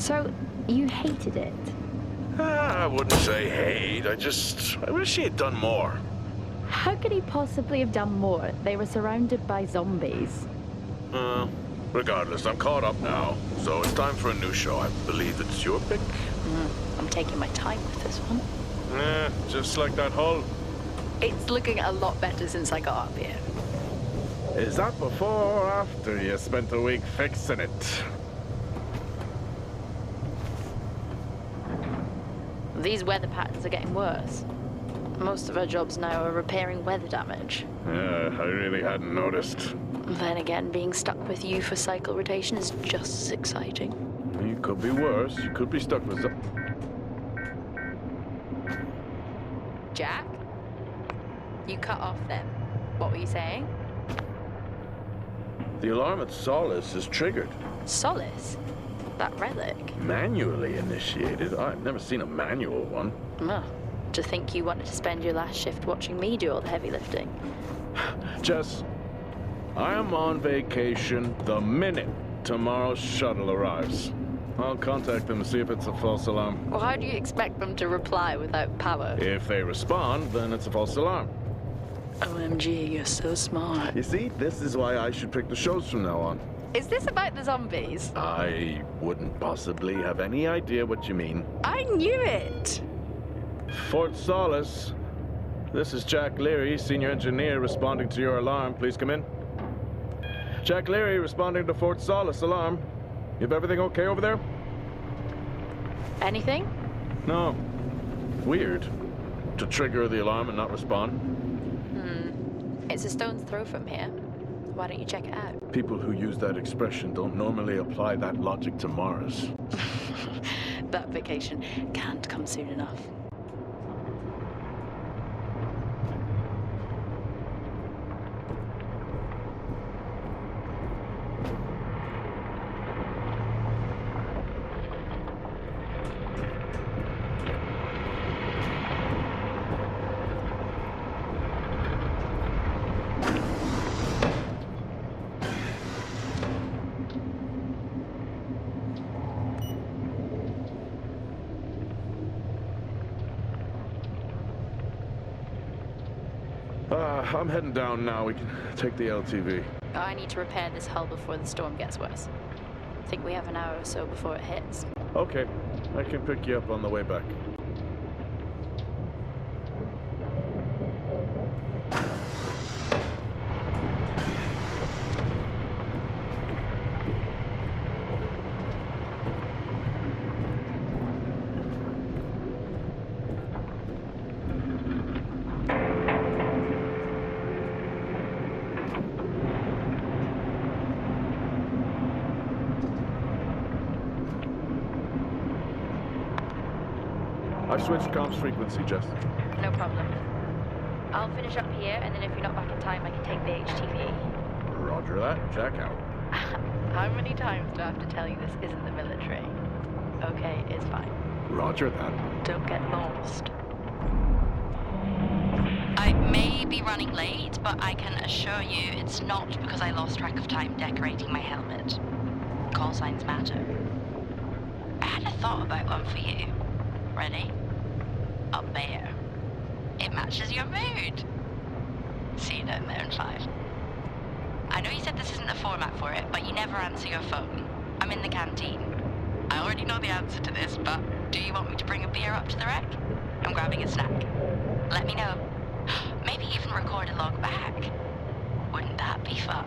So, you hated it? I wouldn't say hate. I wish he had done more. How could he possibly have done more? They were surrounded by zombies. Regardless, I'm caught up now. So it's time for a new show. I believe it's your pick. I'm taking my time with this one. Just like that hull. It's looking a lot better since I got up here. Is that before or after you spent a week fixing it? These weather patterns are getting worse. Most of our jobs now are repairing weather damage. Yeah, I really hadn't noticed. Then again, being stuck with you for cycle rotation is just as exciting. It could be worse. You could be stuck with Jack? You cut off then. What were you saying? The alarm at Solis is triggered. Solis? That relic? Manually initiated? I've never seen a manual one. Well, to think you wanted to spend your last shift watching me do all the heavy lifting. Jess, I am on vacation the minute tomorrow's shuttle arrives. I'll contact them to see if it's a false alarm. Well, how do you expect them to reply without power? If they respond, then it's a false alarm. OMG, you're so smart. You see, this is why I should pick the shows from now on. Is this about the zombies? I wouldn't possibly have any idea what you mean. I knew it! Fort Solis. This is Jack Leary, senior engineer, responding to your alarm. Please come in. Jack Leary, responding to Fort Solis alarm. You have everything okay over there? Anything? No. Weird. To trigger the alarm and not respond. It's a stone's throw from here. Why don't you check it out? People who use that expression don't normally apply that logic to Mars. That vacation can't come soon enough. I'm heading down now. We can take the LTV. I need to repair this hull before the storm gets worse. I think we have an hour or so before it hits. Okay. I can pick you up on the way back. I've switched comms frequency, Jess. No problem. I'll finish up here, and then if you're not back in time, I can take the HTV. Roger that. Jack out. How many times do I have to tell you this isn't the military? Okay, it's fine. Roger that. Don't get lost. I may be running late, but I can assure you it's not because I lost track of time decorating my helmet. Call signs matter. I had a thought about one for you. Ready? A bear. It matches your mood. See you down there in 5. I know you said this isn't the format for it, but you never answer your phone. I'm in the canteen. I already know the answer to this, but do you want me to bring a beer up to the wreck? I'm grabbing a snack. Let me know. Maybe even record a log back. Wouldn't that be fun?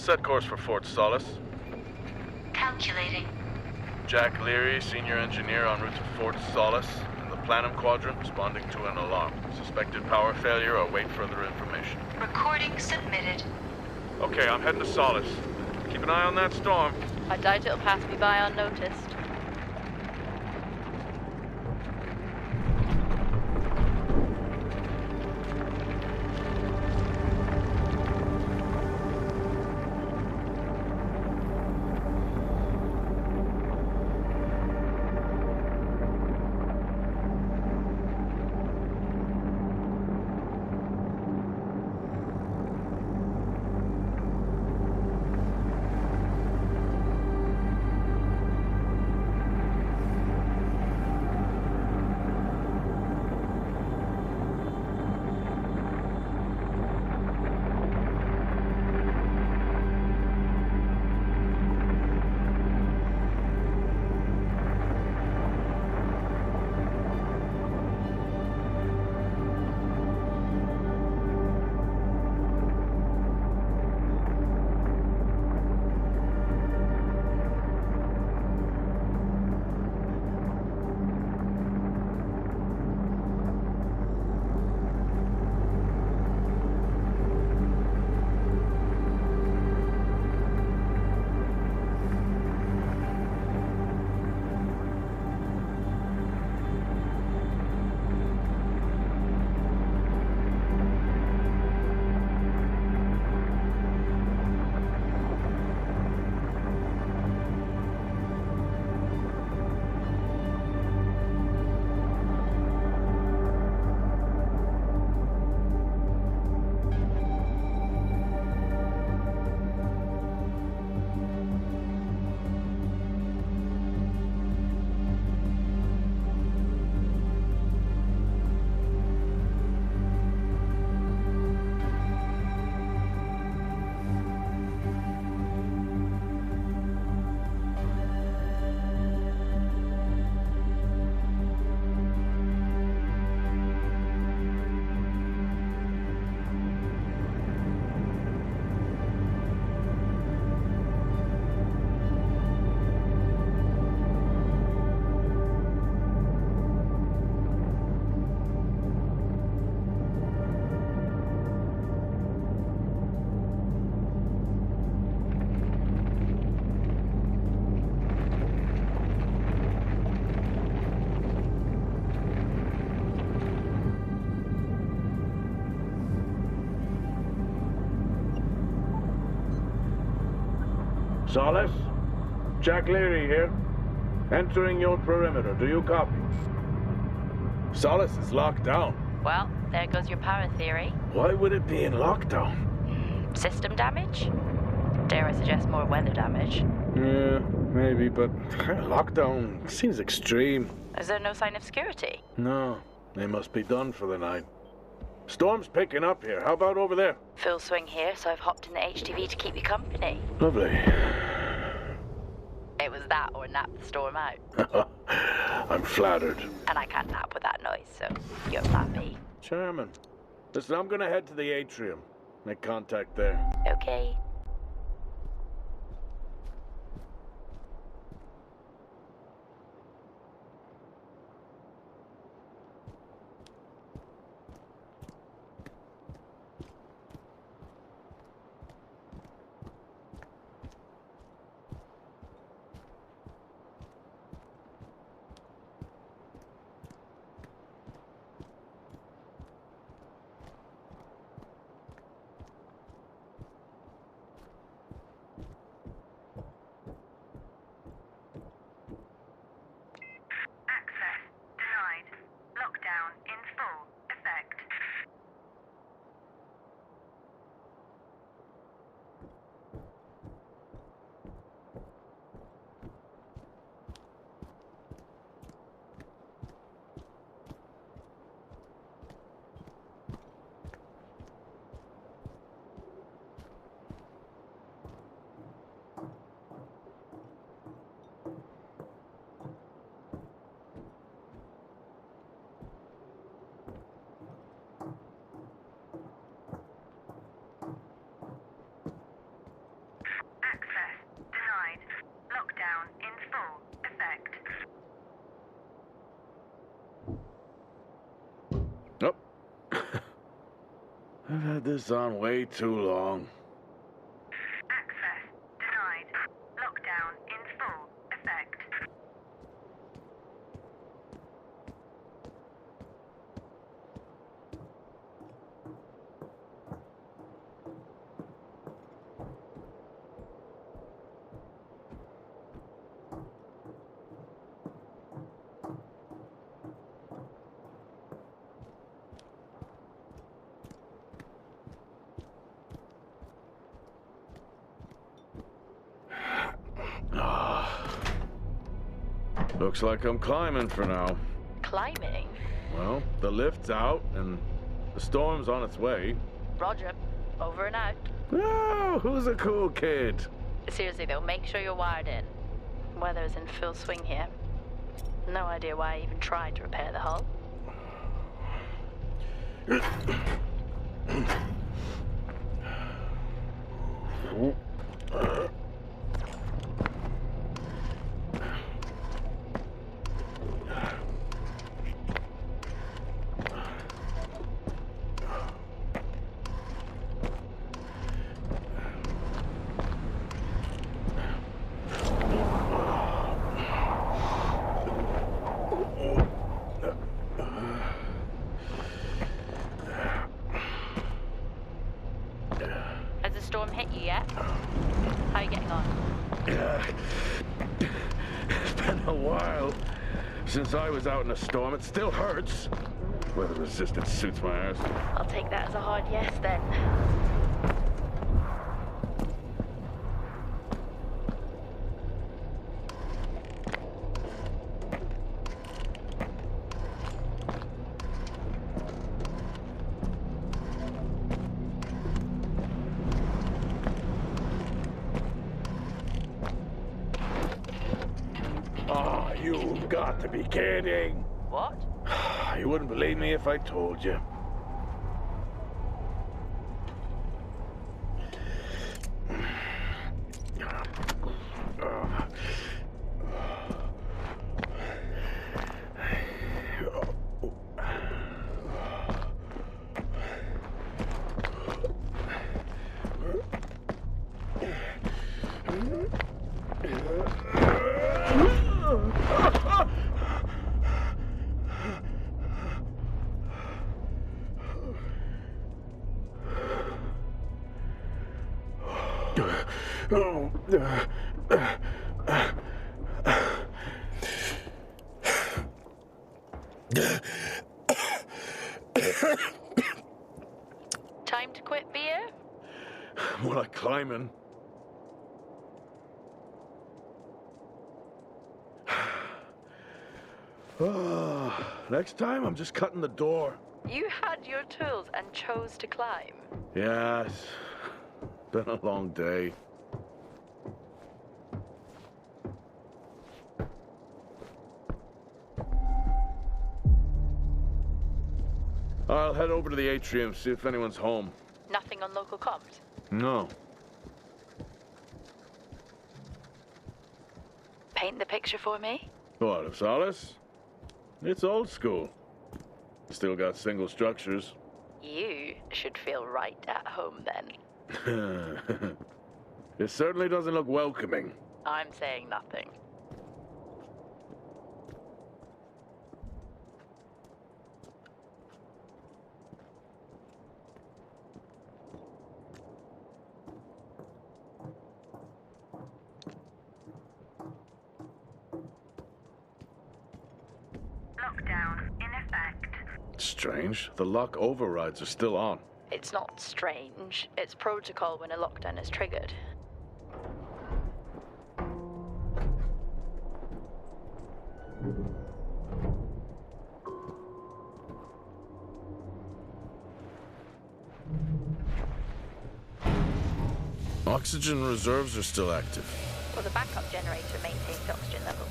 Set course for Fort Solis. Calculating. Jack Leary, senior engineer en route to Fort Solis, in the Planum Quadrant, responding to an alarm. Suspected power failure, await further information. Recording submitted. Okay, I'm heading to Solis. Keep an eye on that storm. I doubt it'll pass me by unnoticed. Solis? Jack Leary here. Entering your perimeter. Do you copy? Solis is locked down. Well, there goes your power theory. Why would it be in lockdown? System damage? Dare I suggest more weather damage? Yeah, maybe, but lockdown seems extreme. Is there no sign of security? No, they must be done for the night. Storm's picking up here. How about over there? Full swing here, so I've hopped in the HTV to keep you company. Lovely. It was that or nap the storm out. I'm flattered. And I can't nap with that noise, so you're happy. Chairman, listen, I'm gonna head to the atrium. Make contact there. Okay. I've had this on way too long. Access denied. Lockdown in full effect. Looks like I'm climbing for now. Climbing? Well, the lift's out and the storm's on its way. Roger. Over and out. Oh, who's a cool kid? Seriously though, make sure you're wired in. Weather is in full swing here. No idea why I even tried to repair the hull. Has the storm hit you yet? How are you getting on? It's been a while since I was out in a storm. It still hurts. Weather resistance suits my ass. I'll take that as a hard yes then. Oh, you've got to be kidding. What? You wouldn't believe me if I told you. Time to quit beer? More like climbing. Next time, I'm just cutting the door. You had your tools and chose to climb. Yeah, it's been a long day. I'll head over to the atrium, see if anyone's home. Nothing on local comms? No. Paint the picture for me? What, of Solis? It's old school. Still got single structures. You should feel right at home then. It certainly doesn't look welcoming. I'm saying nothing. Lockdown in effect. Strange. The lock overrides are still on. It's not strange. It's protocol when a lockdown is triggered. Oxygen reserves are still active. Well, the backup generator maintains oxygen levels.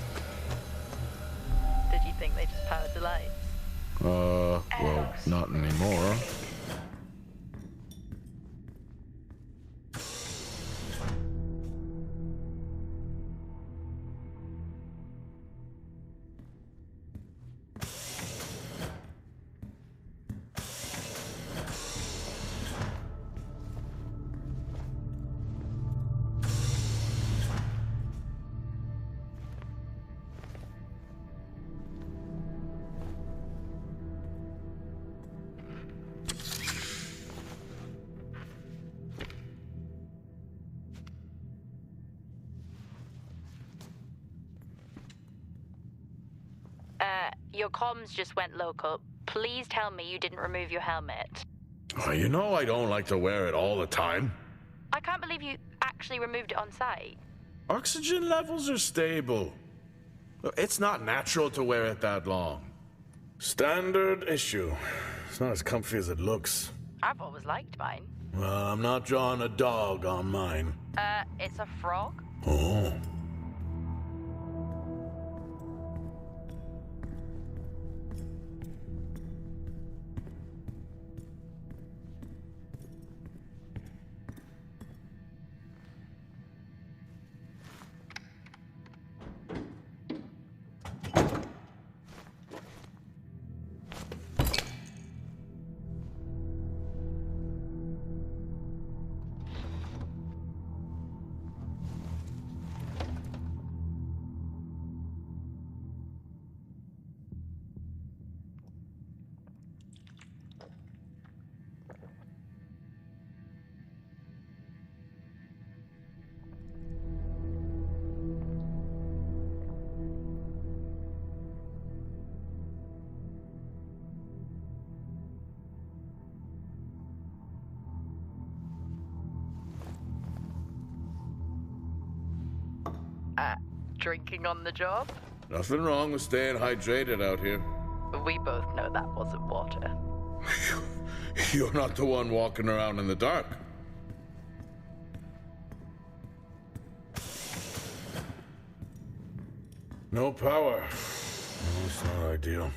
Did you think they just powered the lights? Well, not anymore. your comms just went local. Please tell me you didn't remove your helmet. Oh, you know I don't like to wear it all the time. I can't believe you actually removed it on site. Oxygen levels are stable. It's not natural to wear it that long. Standard issue. It's not as comfy as it looks. I've always liked mine. Well, I'm not drawing a dog on mine. It's a frog? Oh. Drinking on the job? Nothing wrong with staying hydrated out here. We both know that wasn't water. You're not the one walking around in the dark. No power. No, it's not ideal.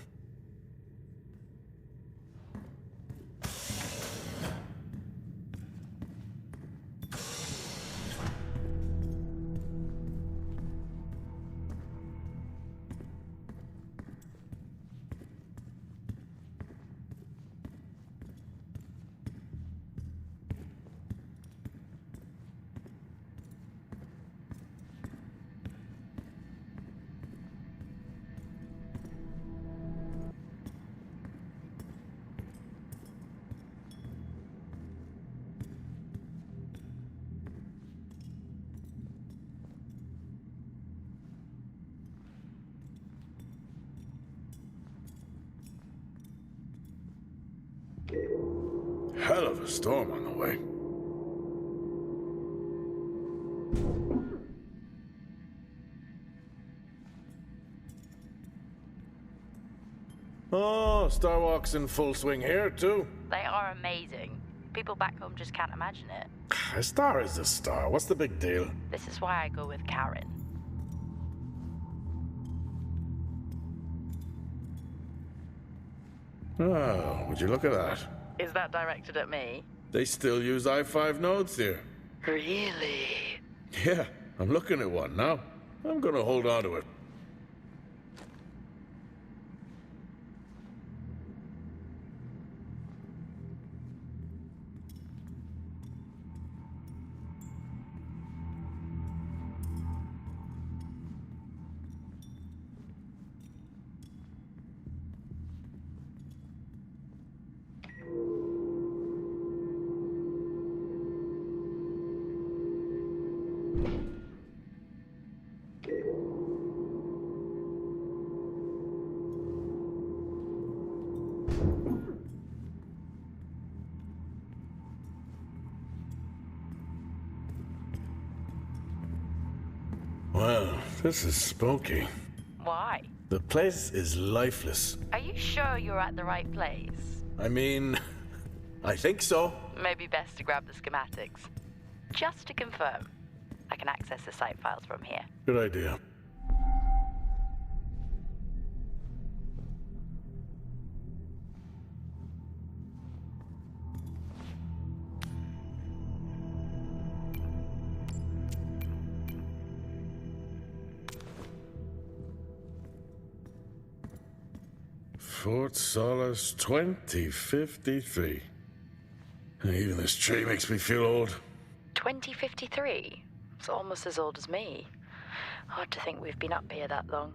Hell of a storm on the way. Oh, Starwalk's in full swing here, too. They are amazing. People back home just can't imagine it. A star is a star. What's the big deal? This is why I go with Karen. Oh, would you look at that? Is that directed at me? They still use i5 nodes here. Really? Yeah, I'm looking at one now. I'm gonna hold on to it. Well, this is spooky. Why? The place is lifeless. Are you sure you're at the right place? I mean, I think so. Maybe best to grab the schematics. Just to confirm, I can access the site files from here. Good idea. Fort Solis 2053. Even this tree makes me feel old. 2053? It's almost as old as me. Hard to think we've been up here that long.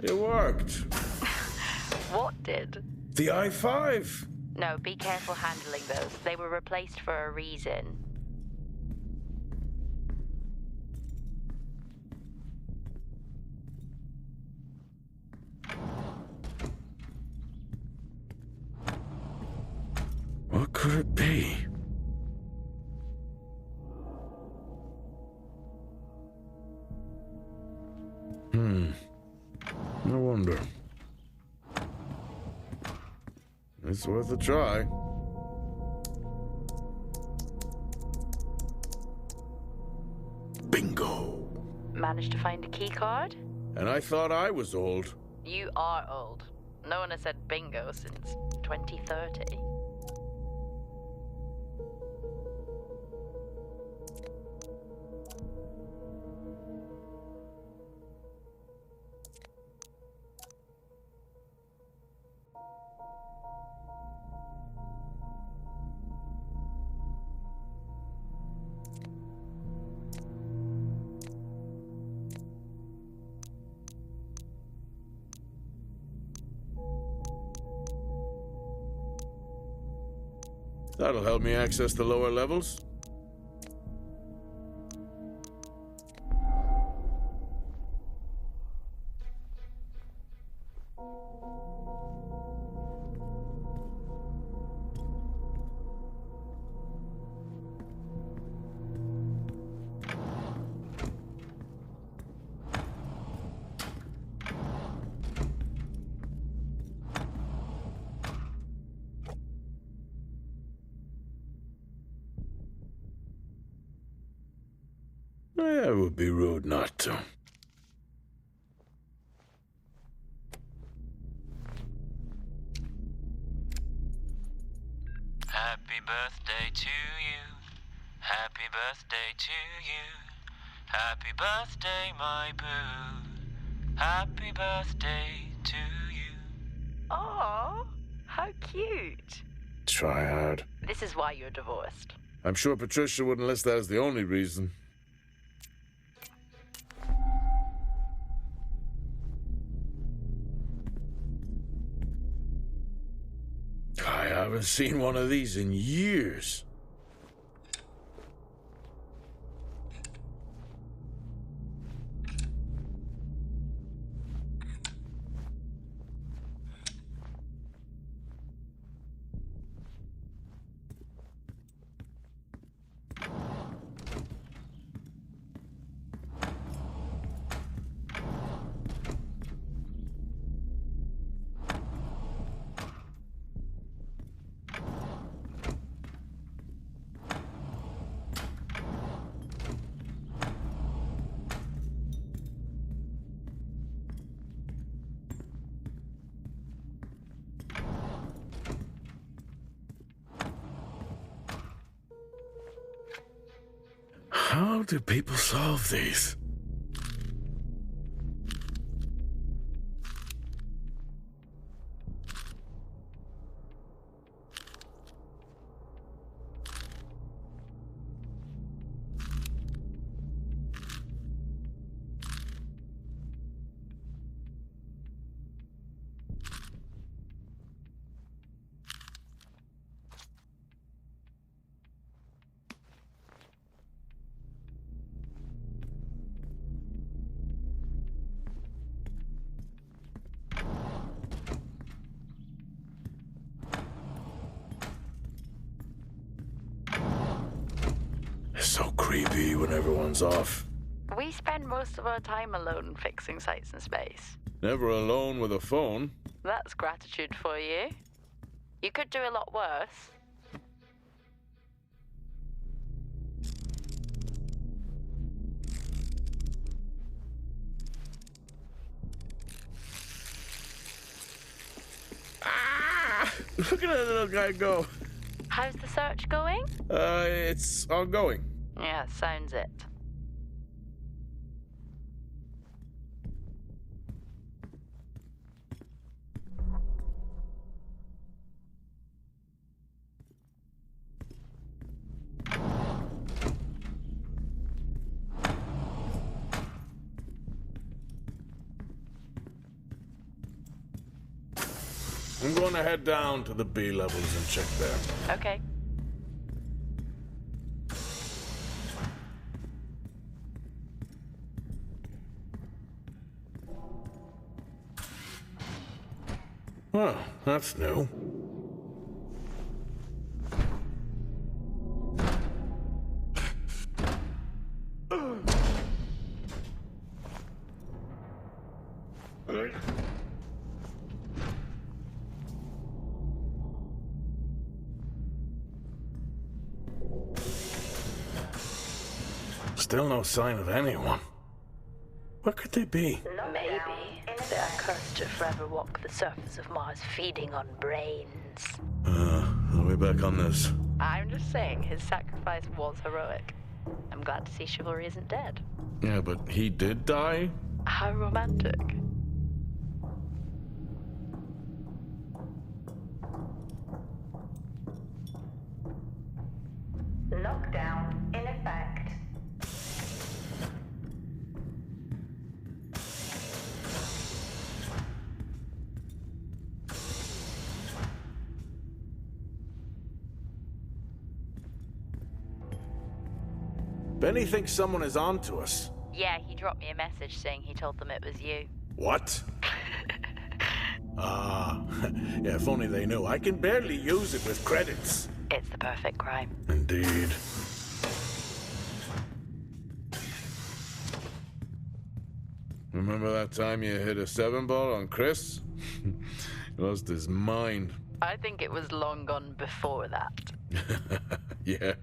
It worked. What did? The i5. No, be careful handling those. They were replaced for a reason. What could it be? I wonder. It's worth a try. Bingo! Managed to find a key card? And I thought I was old. You are old. No one has said bingo since 2030. That'll help me access the lower levels. It would be rude not to. Happy birthday to you. Happy birthday to you. Happy birthday, my boo. Happy birthday to you. Oh, how cute. Try hard. This is why you're divorced. I'm sure Patricia wouldn't list that as the only reason. I haven't seen one of these in years. How do people solve these? It's so creepy when everyone's off. We spend most of our time alone fixing sites in space. Never alone with a phone. That's gratitude for you. You could do a lot worse. Look at that little guy go. How's the search going? It's ongoing. Yeah, sounds it. I'm going to head down to the B levels and check there. Okay. Well, that's new. Still no sign of anyone. Where could they be? Maybe they are cursed to forever walk the surface of Mars feeding on brains. Are we back on this? I'm just saying, his sacrifice was heroic. I'm glad to see chivalry isn't dead. Yeah, but he did die? How romantic. Lockdown in effect. Benny thinks someone is on to us. Yeah, he dropped me a message saying he told them it was you. What? Yeah, if only they knew. I can barely use it with credits. It's the perfect crime. Indeed. Remember that time you hit a 7-ball on Chris? He lost his mind. I think it was long gone before that. Yeah.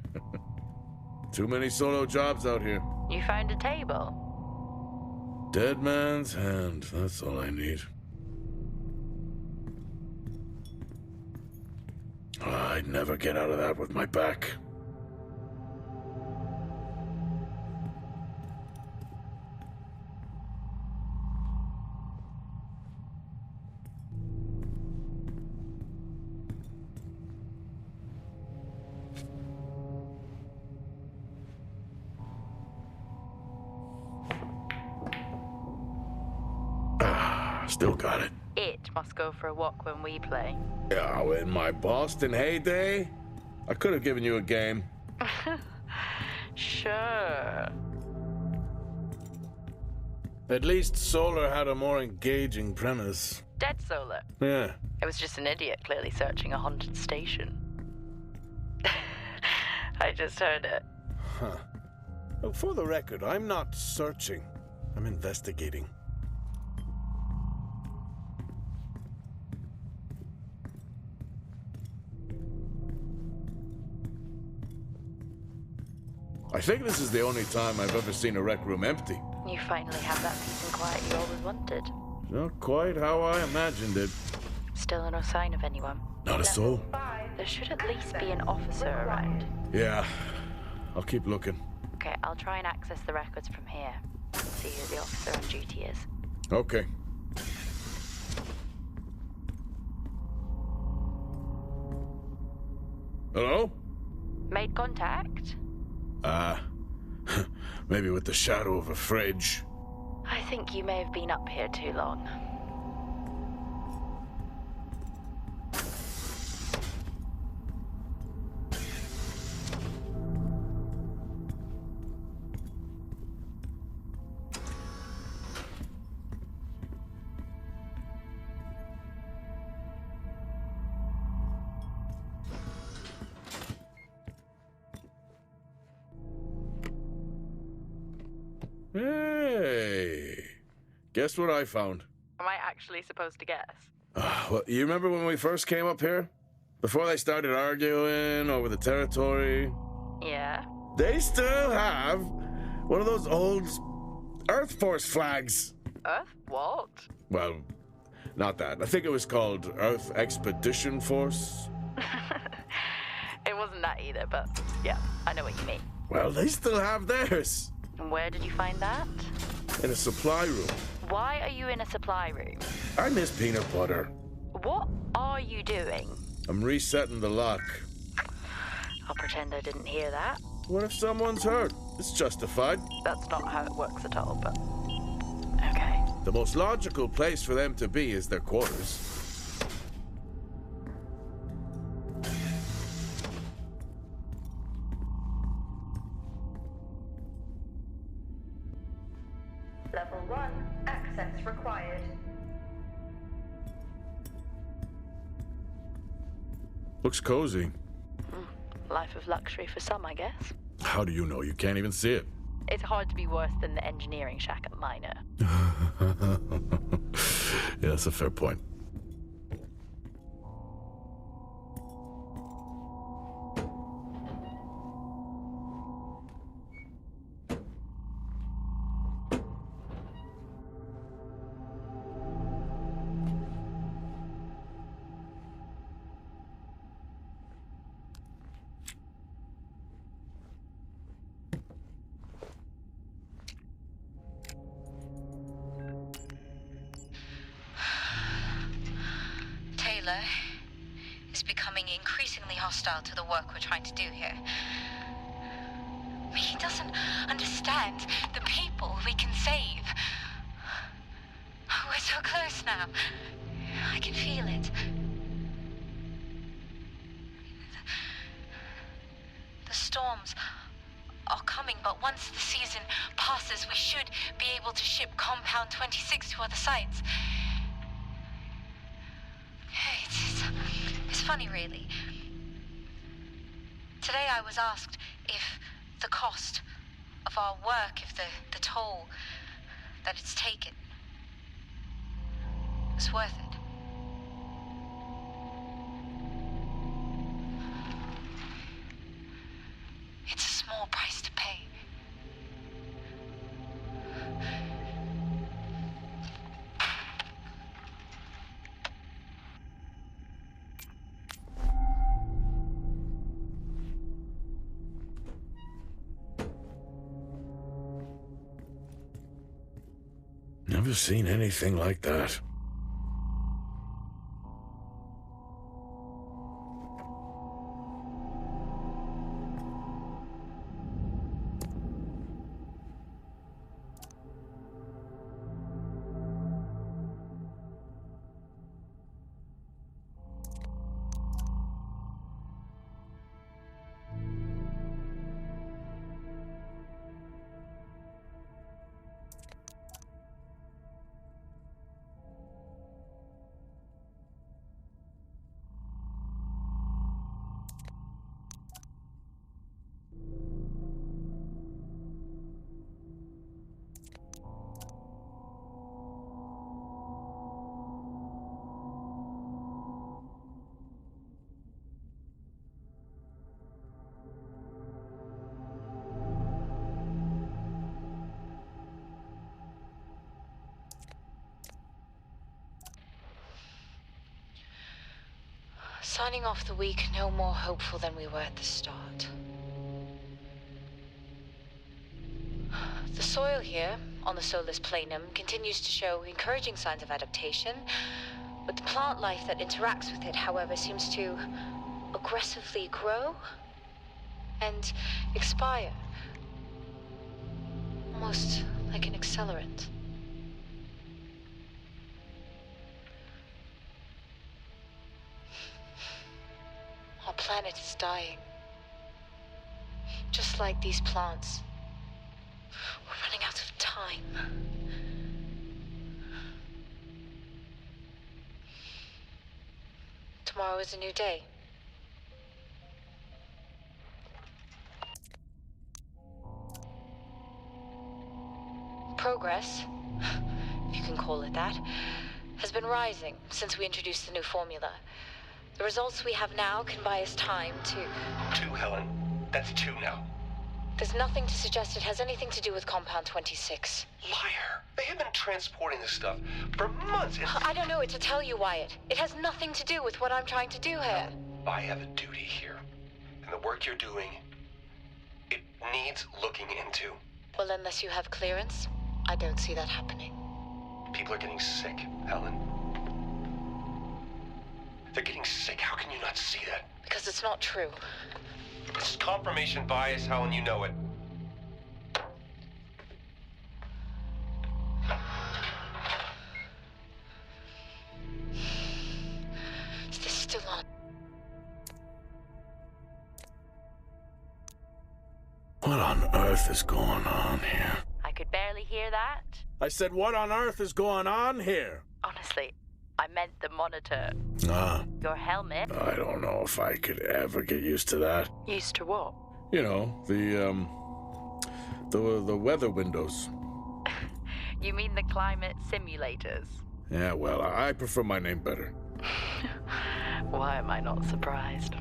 Too many solo jobs out here. You found a table? Dead man's hand. That's all I need. I'd never get out of that with my back. Still got it. It must go for a walk when we play. Oh, in my Boston heyday, I could have given you a game. Sure. At least Solar had a more engaging premise. Dead Solar. Yeah. It was just an idiot clearly searching a haunted station. I just heard it. Huh. Well, for the record, I'm not searching. I'm investigating. I think this is the only time I've ever seen a rec room empty. You finally have that peace and quiet you always wanted. Not quite how I imagined it. Still no sign of anyone. Not a soul. There should at least be an officer around. Yeah, I'll keep looking. Okay, I'll try and access the records from here. See who the officer on duty is. Okay. Hello? Made contact? Maybe with the shadow of a fridge. I think you may have been up here too long. Hey, guess what I found? Am I actually supposed to guess? Well, you remember when we first came up here? Before they started arguing over the territory? Yeah. They still have one of those old Earth Force flags. Earth? What? Well, not that. I think it was called Earth Expedition Force. It wasn't that either, but yeah, I know what you mean. Well, they still have theirs. And where did you find that? In a supply room. Why are you in a supply room? I miss peanut butter. What are you doing? I'm resetting the lock. I'll pretend I didn't hear that. What if someone's hurt? It's justified. That's not how it works at all, but... Okay. The most logical place for them to be is their quarters. Level 1, access required. Looks cozy. Life of luxury for some, I guess. How do you know? You can't even see it. It's hard to be worse than the engineering shack at Minor. Yeah, that's a fair point. Taylor is becoming increasingly hostile to the work we're trying to do here. He doesn't understand the people we can save. We're so close now. I can feel it. The storms are coming, but once the season passes, we should be able to ship Compound 26 to other sites. It's funny, really. Today I was asked if the cost of our work, if the toll that it's taken is worth it. It's a small price to pay. Never seen anything like that. Signing off the week no more hopeful than we were at the start. The soil here, on the Solis planum, continues to show encouraging signs of adaptation, but the plant life that interacts with it, however, seems to aggressively grow and expire. Almost like an accelerant. Our planet is dying. Just like these plants. We're running out of time. Tomorrow is a new day. Progress, if you can call it that, has been rising since we introduced the new formula. The results we have now can buy us time to... 2, Helen. That's 2 now. There's nothing to suggest it has anything to do with Compound 26. Liar. They have been transporting this stuff for months. I don't know what to tell you, Wyatt. It has nothing to do with what I'm trying to do here. I have a duty here. And the work you're doing, it needs looking into. Well, unless you have clearance, I don't see that happening. People are getting sick, Helen. They're getting sick. How can you not see that? Because it's not true. It's confirmation bias, Helen. You know it. Is this still on? What on earth is going on here? I could barely hear that. I said, what on earth is going on here? Honestly, I meant the monitor. Ah, Your helmet. I don't know if I could ever get used to that. Used to what? You know, the weather windows. You mean the climate simulators? Yeah, well, I prefer my name better. Why am I not surprised?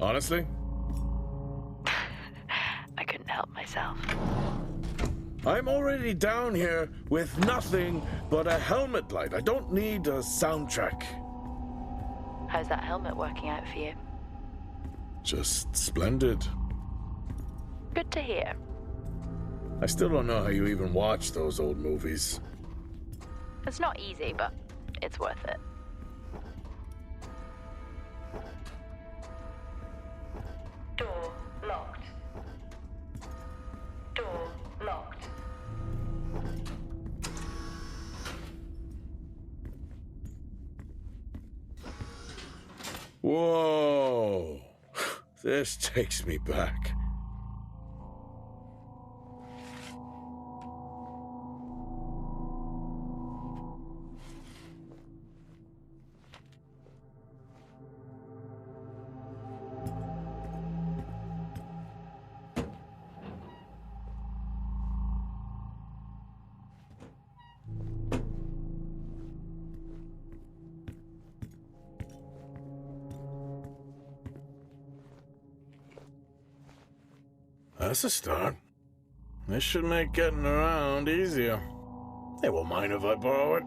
Honestly? I couldn't help myself. I'm already down here with nothing but a helmet light. I don't need a soundtrack. How's that helmet working out for you? Just splendid. Good to hear. I still don't know how you even watch those old movies. It's not easy, but it's worth it. Door locked. Door locked. Whoa! This takes me back. That's a start. This should make getting around easier. They won't mind if I borrow it.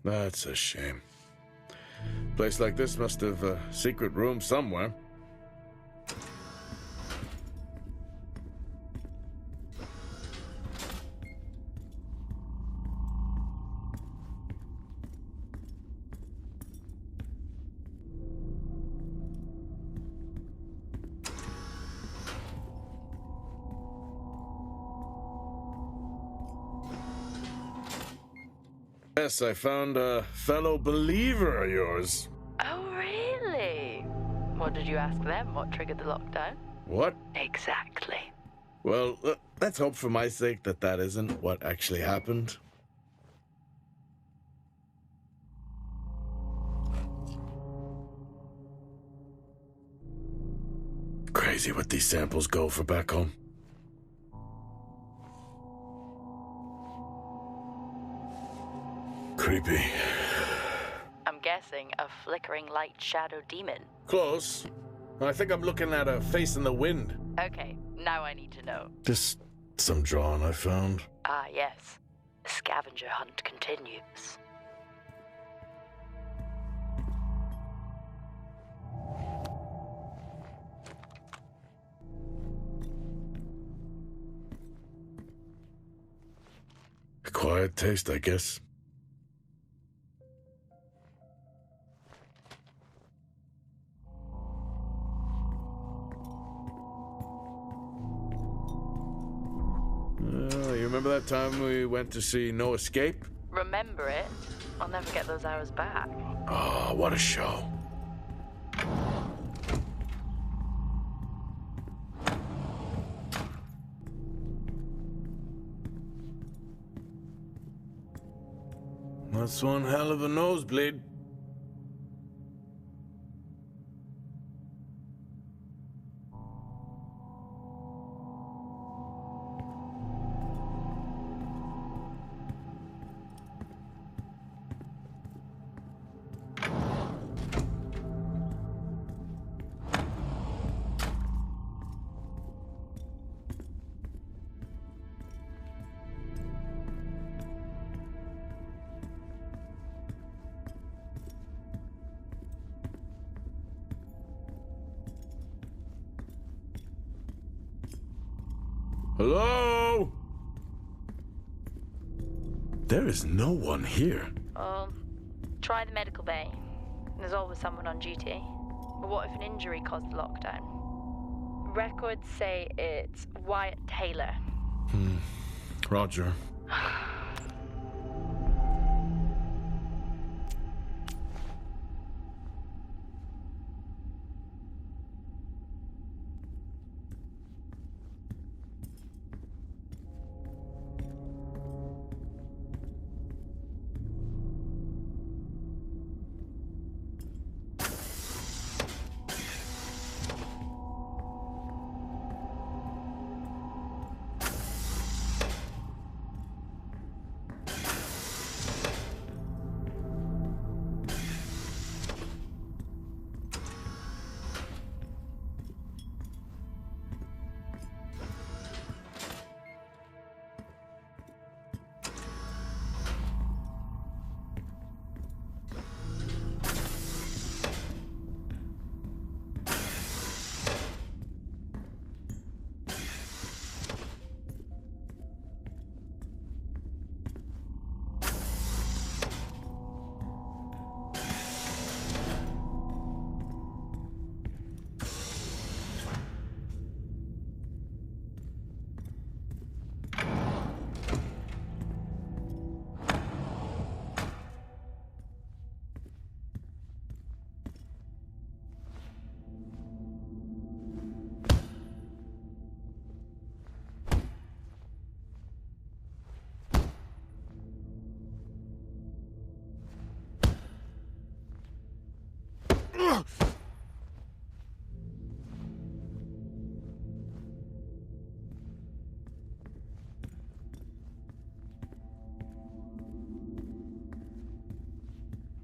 That's a shame. Place like this must have a secret room somewhere. Yes, I found a fellow believer of yours. Oh, really? What did you ask them? What triggered the lockdown? What? Exactly. Well, let's hope for my sake that that isn't what actually happened. Crazy what these samples go for back home. Creepy. I'm guessing a flickering light shadow demon. Close. I think I'm looking at a face in the wind. Okay, now I need to know. Just some drawing I found. Ah, yes. The scavenger hunt continues. Acquired taste, I guess. You remember that time we went to see No Escape? Remember it? I'll never get those hours back. Oh, what a show. That's one hell of a nosebleed. Hello? There is no one here. Try the medical bay. There's always someone on duty. But what if an injury caused the lockdown? Records say it's Wyatt Taylor. Roger.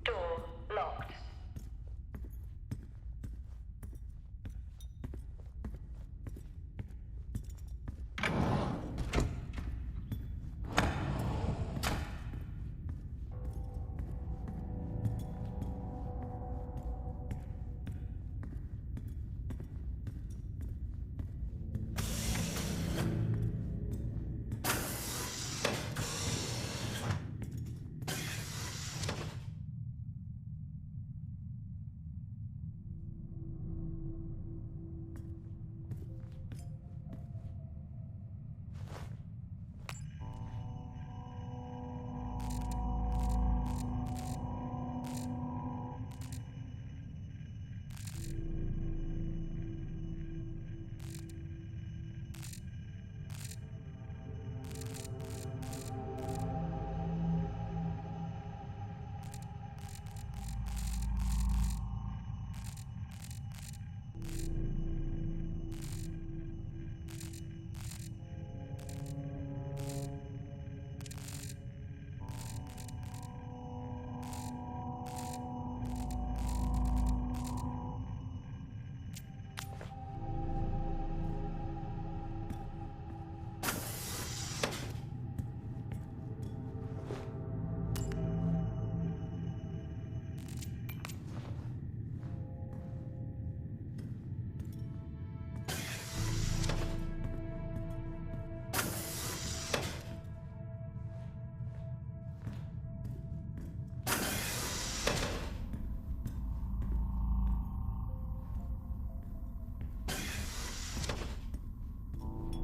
Door locked.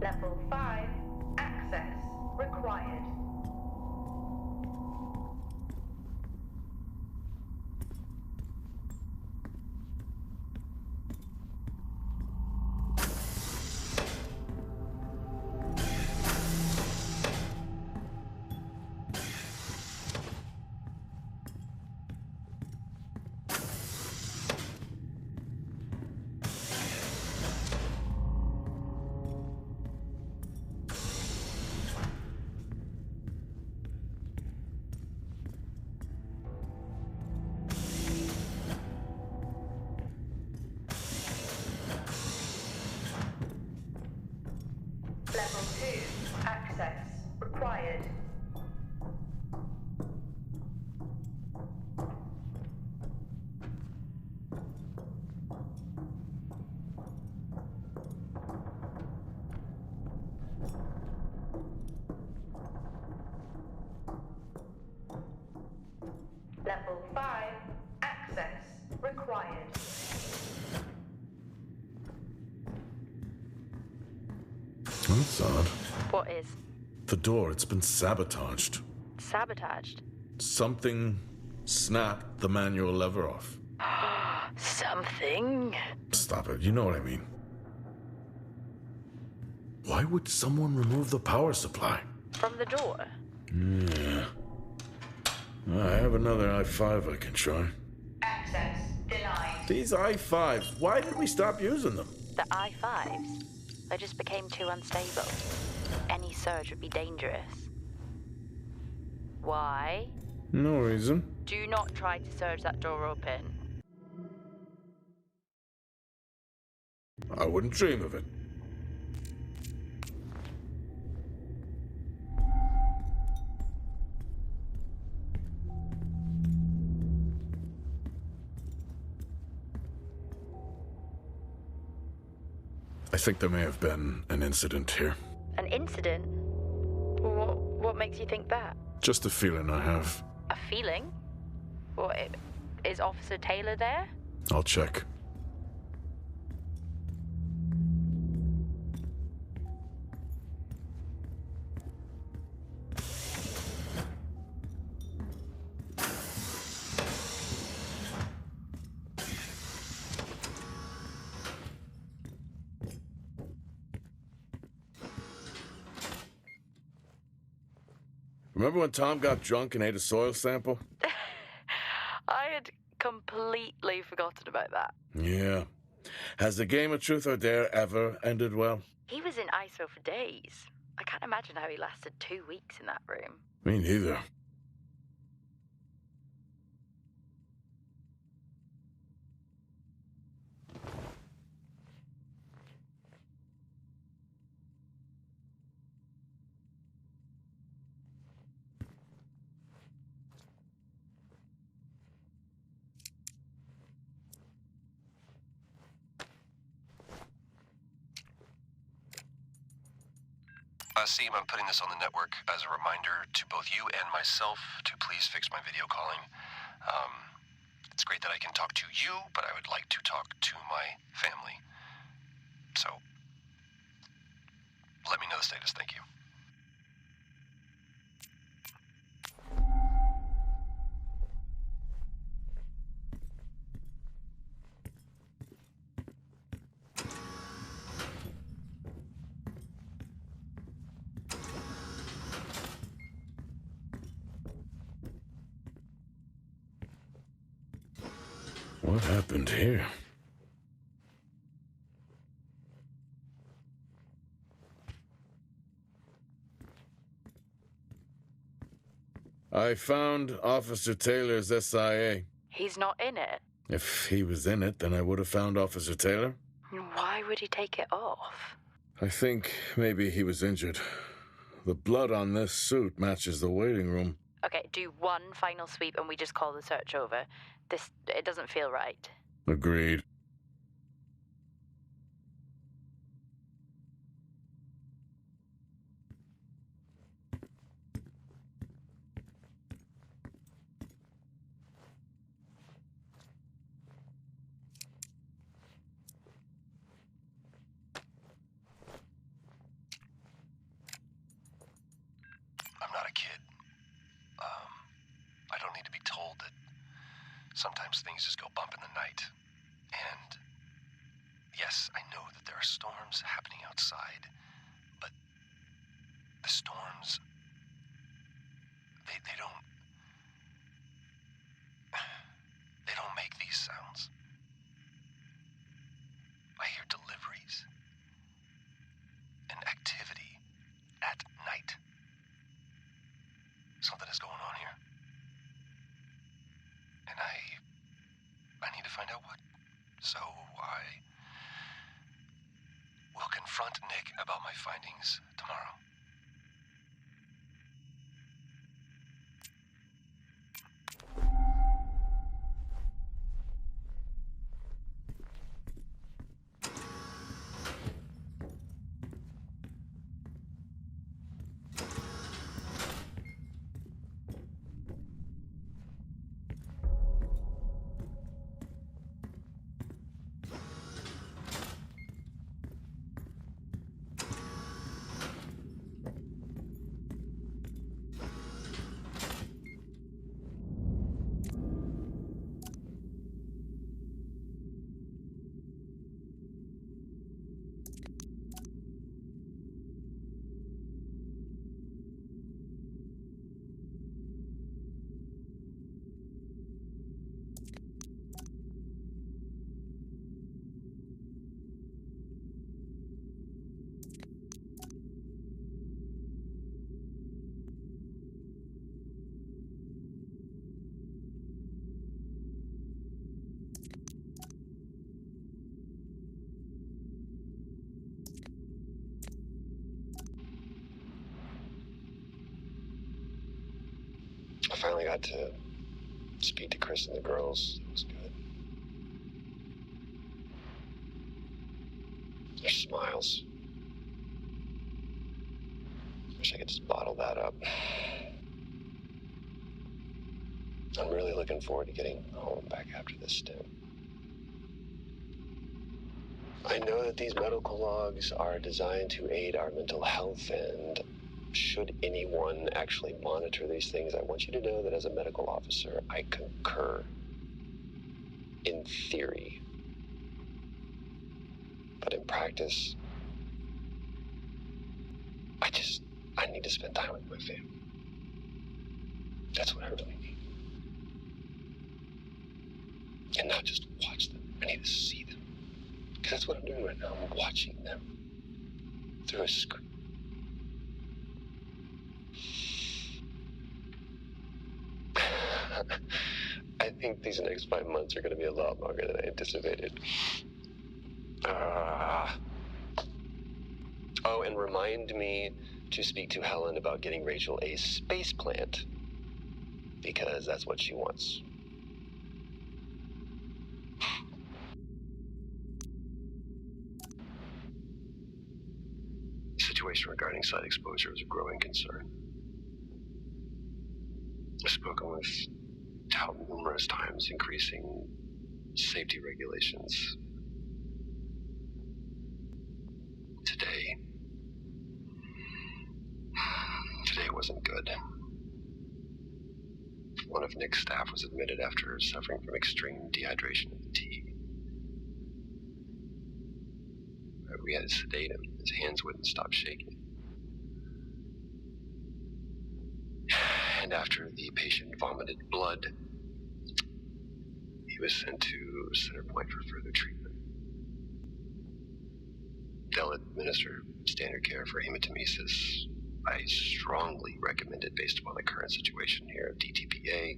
Level 5. Access required. Level 2. Access required. Level 5. Access required. That's odd. What is? The door, it's been sabotaged. Sabotaged? Something snapped the manual lever off. Something? Stop it, you know what I mean. Why would someone remove the power supply? From the door? Yeah. I have another i5 I can try. Access denied. These i5s, why did we stop using them? The i5s? They just became too unstable. Any surge would be dangerous. Why? No reason. Do not try to surge that door open. I wouldn't dream of it. I think there may have been an incident here. An incident? What makes you think that? Just a feeling I have. A feeling? What, is Officer Taylor there? I'll check. Remember when Tom got drunk and ate a soil sample? I had completely forgotten about that. Yeah. Has the game of Truth or Dare ever ended well? He was in ISO for days. I can't imagine how he lasted 2 weeks in that room. Me neither. Seem, I'm putting this on the network as a reminder to both you and myself to please fix my video calling. It's great that I can talk to you, but I would like to talk to my family. So, let me know the status. Thank you. What happened here? I found Officer Taylor's SIA. He's not in it. If he was in it, then I would have found Officer Taylor. Why would he take it off? I think maybe he was injured. The blood on this suit matches the waiting room. Okay, do one final sweep and we just call the search over. It doesn't feel right. Agreed. I'm not a kid. I don't need to be told that sometimes things just go bump in the night. And yes, I know that there are storms happening outside, but the storms, they don't make these sounds. I hear deliveries and activity at night. Something is going on here. And I need to find out what. So I will confront Nick about my findings tomorrow. finally got to speak to Chris and the girls. It was good. Their smiles. Wish I could just bottle that up. I'm really looking forward to getting home back after this stint. I know that these medical logs are designed to aid our mental health, and should anyone actually monitor these things, I want you to know that as a medical officer, I concur. In theory. But in practice, I need to spend time with my family. That's what I really need. And not just watch them. I need to see them. Because that's what I'm doing right now. I'm watching them through a screen. I think these next 5 months are going to be a lot longer than I anticipated. Oh, and remind me to speak to Helen about getting Rachel a space plant. Because that's what she wants. The situation regarding site exposure is a growing concern. I've spoken with Tout numerous times, increasing safety regulations. Today wasn't good. One of Nick's staff was admitted after suffering from extreme dehydration and fatigue. We had to sedate him. His hands wouldn't stop shaking. And after the patient vomited blood, he was sent to Center Point for further treatment. They'll administer standard care for hematemesis. I strongly recommend it based upon the current situation here of DTPA,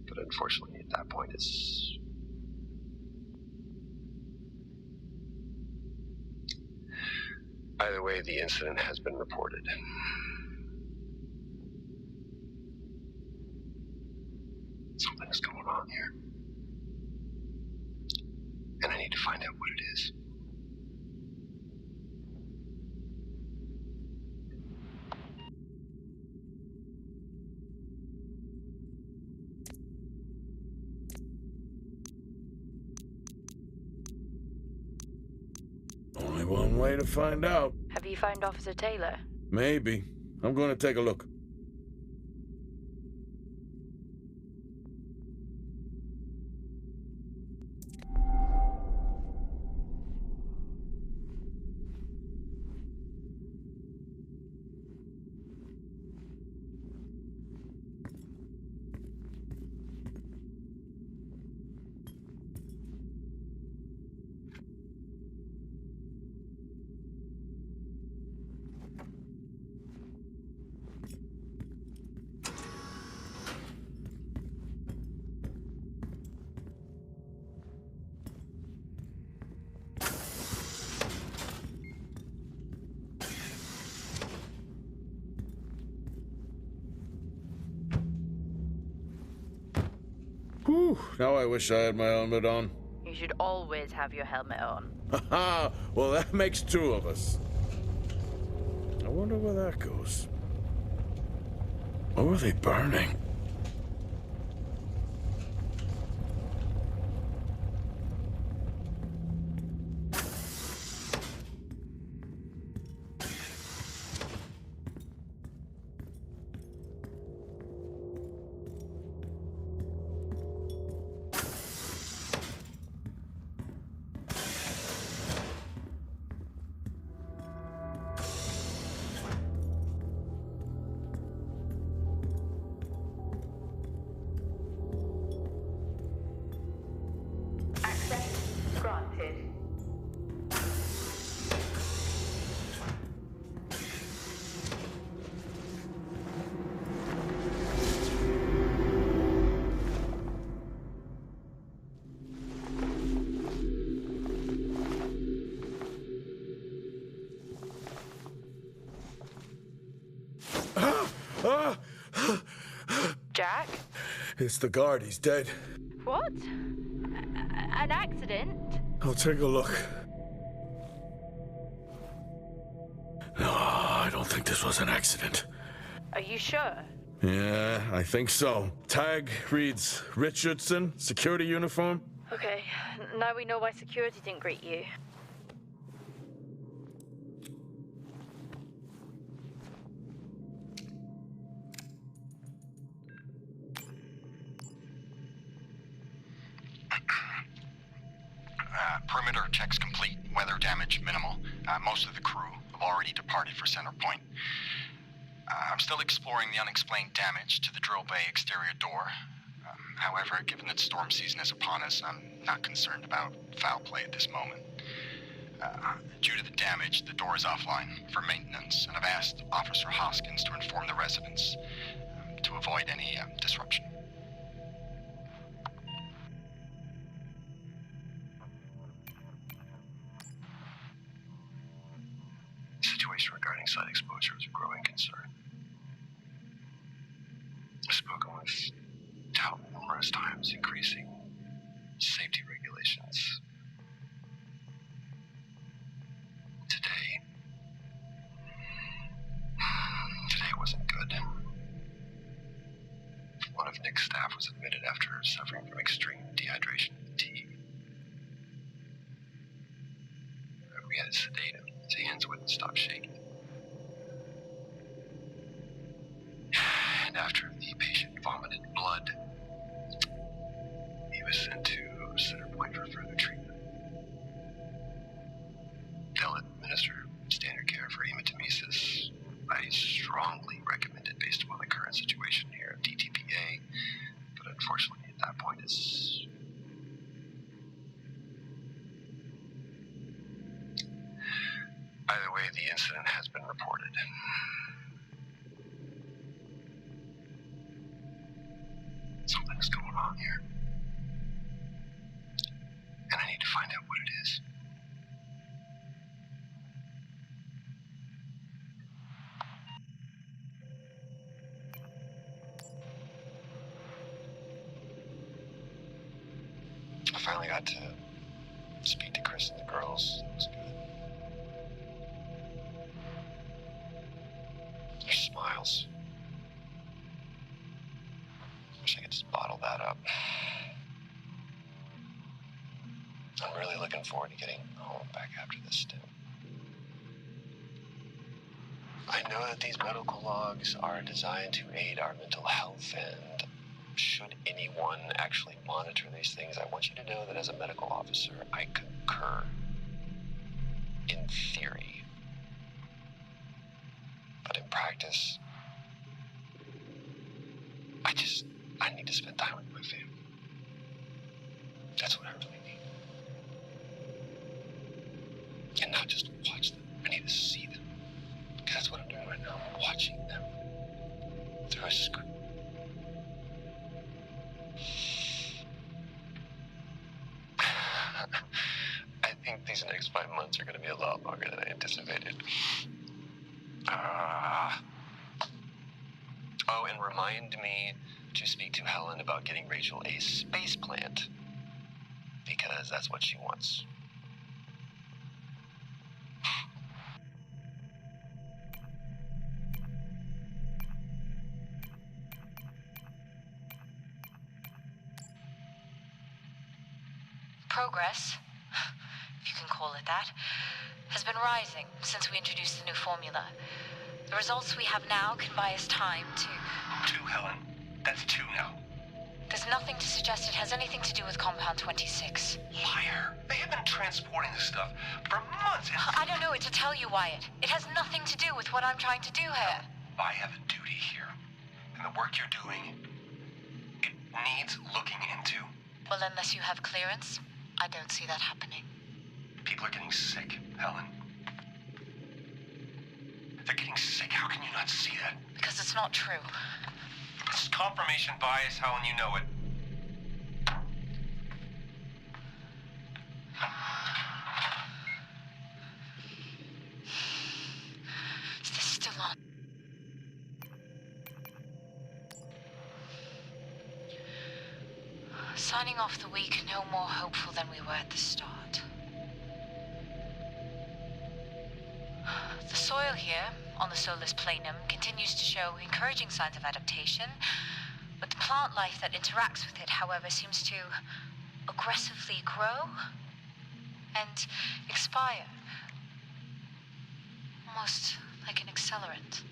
but unfortunately at that point it's... Either way, the incident has been reported. Something is going on here. And I need to find out what it is. Only one way to find out. Have you found Officer Taylor? Maybe. I'm going to take a look. Whew, now I wish I had my helmet on. You should always have your helmet on. Haha, well that makes two of us. I wonder where that goes. What were they burning? It's the guard. He's dead. What? An accident? I'll take a look. No, I don't think this was an accident. Are you sure? Yeah, I think so. Tag reads Richardson, security uniform. Okay, now we know why security didn't greet you. Perimeter checks complete. Weather damage minimal. Most of the crew have already departed for Center Point. I'm still exploring the unexplained damage to the drill bay exterior door. However, given that storm season is upon us, I'm not concerned about foul play at this moment. Due to the damage, the door is offline for maintenance, and I've asked Officer Hoskins to inform the residents to avoid any disruption. The situation regarding site exposure is a growing concern. I've spoken with Tout numerous times, increasing safety regulations. Today wasn't good. One of Nick's staff was admitted after suffering from extreme dehydration and fatigue. We had to sedate him. His hands wouldn't stop shaking. And after the patient vomited blood, he was sent to Center Point for further treatment. They'll administer standard care for hematemesis. I strongly recommend it based upon the current situation here of DTPA, but unfortunately at that point it's... Either way, the incident has been reported. Something's going on here. And I need to find out what it is. I finally got to speak to Chris and the girls. It was good. Their smiles. Wish I could just bottle that up. I'm really looking forward to getting home back after this stint. I know that these medical logs are designed to aid our mental health, and should anyone actually monitor these things, I want you to know that as a medical officer, I concur. In theory. But in practice, I need to spend time with my family. That's what I really need. And not just watch them. I need to see them. Because that's what I'm doing right now. I'm watching them through a screen. I think these next 5 months are going to be a lot longer than I anticipated. Oh, and remind me to speak to Helen about getting Rachel a space plant. Because that's what she wants. Progress, if you can call it that, has been rising since we introduced the new formula. The results we have now can buy us time to... 2, Helen. That's 2 now. There's nothing to suggest it has anything to do with Compound 26. Liar. They have been transporting this stuff for months. I don't know what to tell you, Wyatt. It has nothing to do with what I'm trying to do here. I have a duty here. And the work you're doing, it needs looking into. Well, unless you have clearance, I don't see that happening. People are getting sick, Helen. They're getting sick. How can you not see that? Because it's not true. It's confirmation bias, Helen. You know it. Is this still on? Signing off the week no more hopeful than we were at the start. The soil here, on the Solis Planum, continues to show encouraging signs of adaptation, but the plant life that interacts with it, however, seems to aggressively grow and expire. Almost like an accelerant.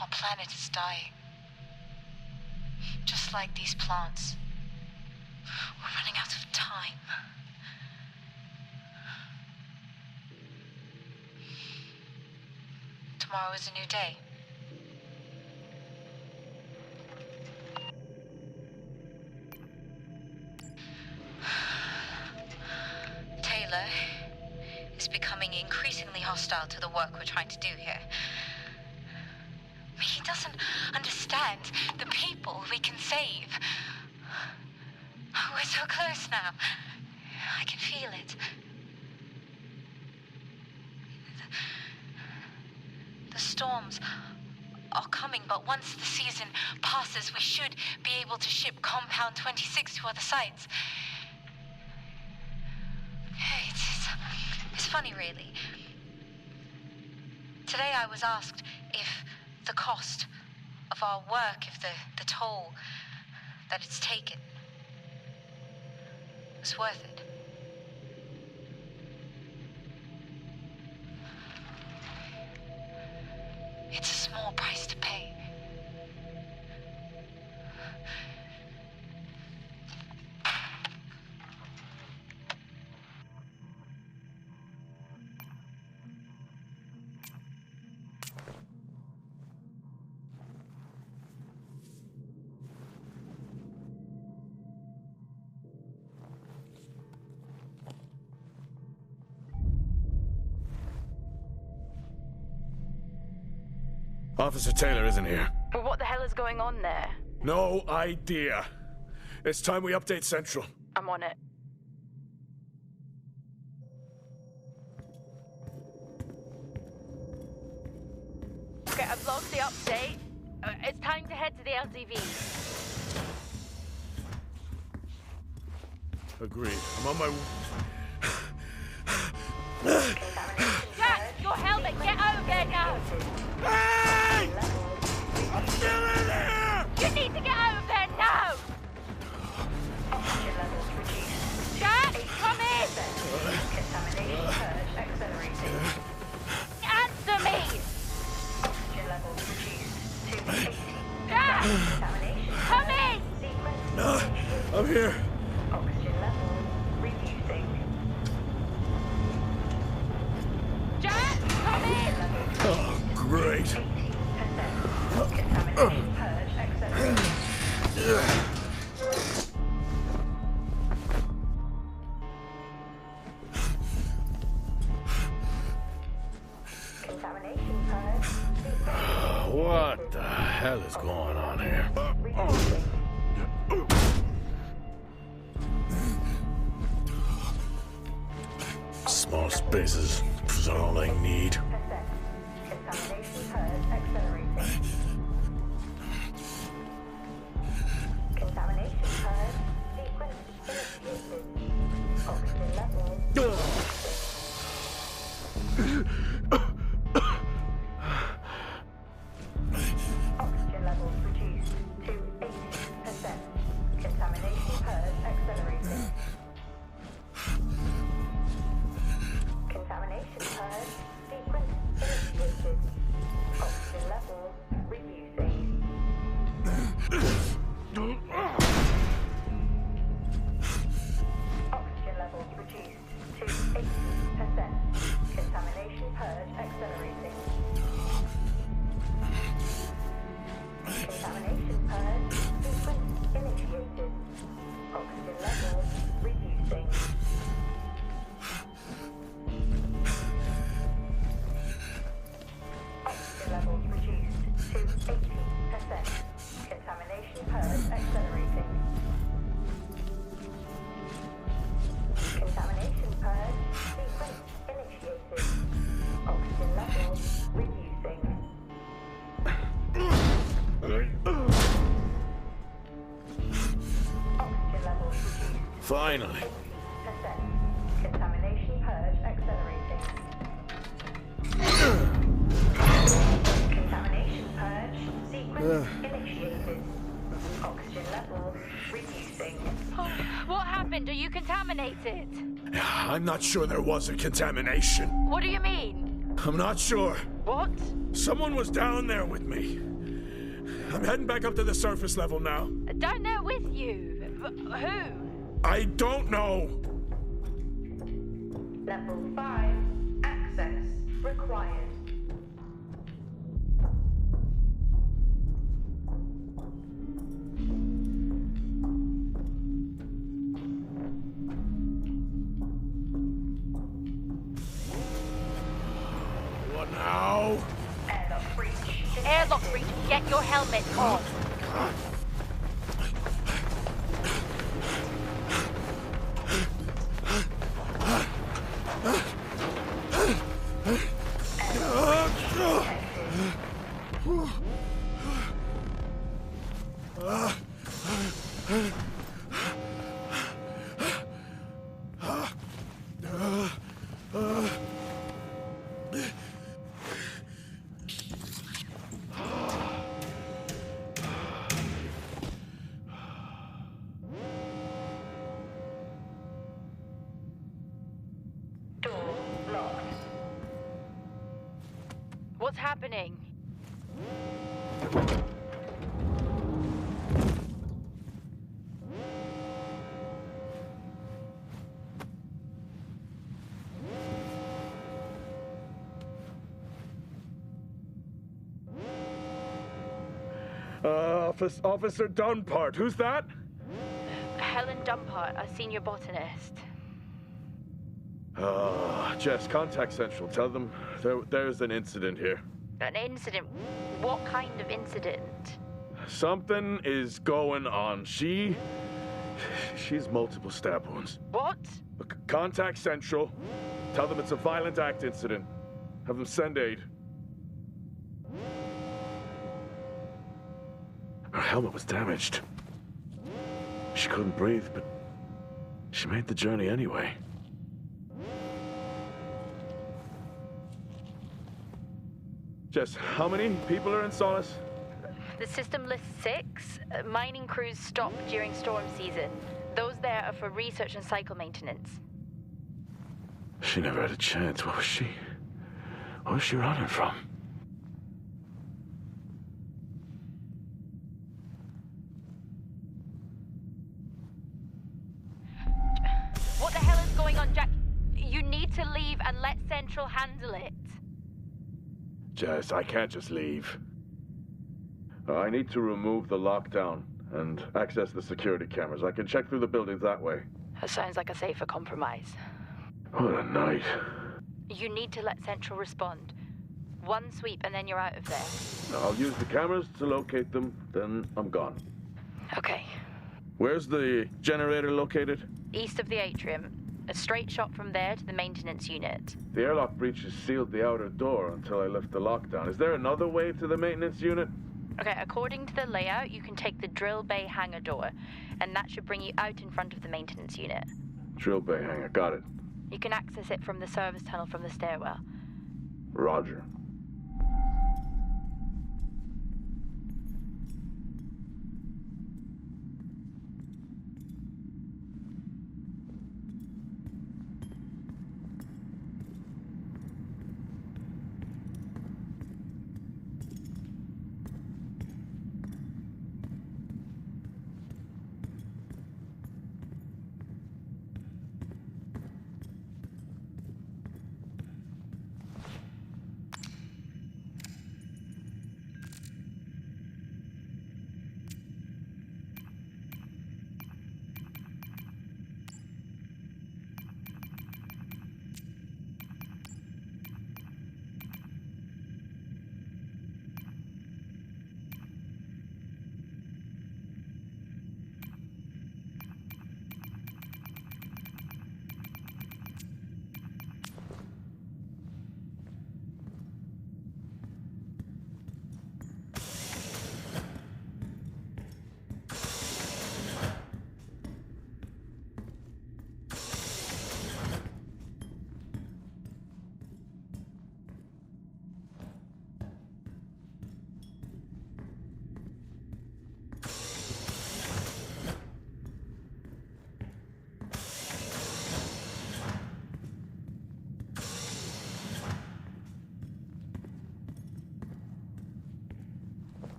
Our planet is dying. Just like these plants. We're running out of time. Tomorrow is a new day. Taylor is becoming increasingly hostile to the work we're trying to do here. He doesn't understand the people we can save. We're so close now. I can feel it. The storms are coming, but once the season passes, we should be able to ship Compound 26 to other sites. It's funny, really. Today I was asked if the cost of our work, if the toll that it's taken was worth it. It's a small price to pay. Officer Taylor isn't here. Well, what the hell is going on there? No idea. It's time we update Central. I'm on it. Okay, I've logged the update. It's time to head to the LTV. Agreed. I'm on my... Jack, your helmet! Get over there now! Hey! I'm still in here! You need to get over there now! Jack, come in! Contamination purge accelerated. Answer me! Oxygen levels reduced to 80%. Jack! Contamination Come in! sequence. I'm here. Oxygen levels reducing. Jack, come in! Oh, great. 80%. Contamination purge accelerated. Contamination purge What the hell is going on here? reducing. Small spaces is all I need. Contamination purge accelerating. Contamination purge sequence initiated. Oxygen levels. Oxygen levels reduced to 80%. Contamination purge accelerating. Contamination purge sequence Finally. Ascent. Contamination purge accelerating. Contamination purge sequence initiated. Oxygen levels reducing. What happened? Are you contaminated? I'm not sure there was a contamination. What do you mean? I'm not sure. What? Someone was down there with me. I'm heading back up to the surface level now. Down there with you? Who? I don't know. Level 5. Access required. What now? Airlock breach. Airlock breach. Get your helmet on. Door locked. What's happening? Officer Dunpart, who's that? Helen Dumpart, a senior botanist. Jess, contact Central. Tell them there's an incident here. An incident? What kind of incident? Something is going on. She's multiple stab wounds. What? Contact Central. Tell them it's a violent act incident. Have them send aid. Her helmet was damaged. She couldn't breathe, but she made the journey anyway. Jess, how many people are in Solis? The system lists 6. Mining crews stop during storm season. Those there are for research and cycle maintenance. She never had a chance. What was she running from? What the hell is going on, Jack? You need to leave and let Central handle it. Jess, I can't just leave. I need to remove the lockdown and access the security cameras. I can check through the buildings that way. That sounds like a safer compromise. What a night. You need to let Central respond. One sweep and then you're out of there. I'll use the cameras to locate them, then I'm gone. Okay. Where's the generator located? East of the atrium. A straight shot from there to the maintenance unit. The airlock breaches sealed the outer door until I lift the lockdown. Is there another way to the maintenance unit? Okay, according to the layout, you can take the drill bay hangar door, and that should bring you out in front of the maintenance unit. Drill bay hangar, got it. You can access it from the service tunnel from the stairwell. Roger.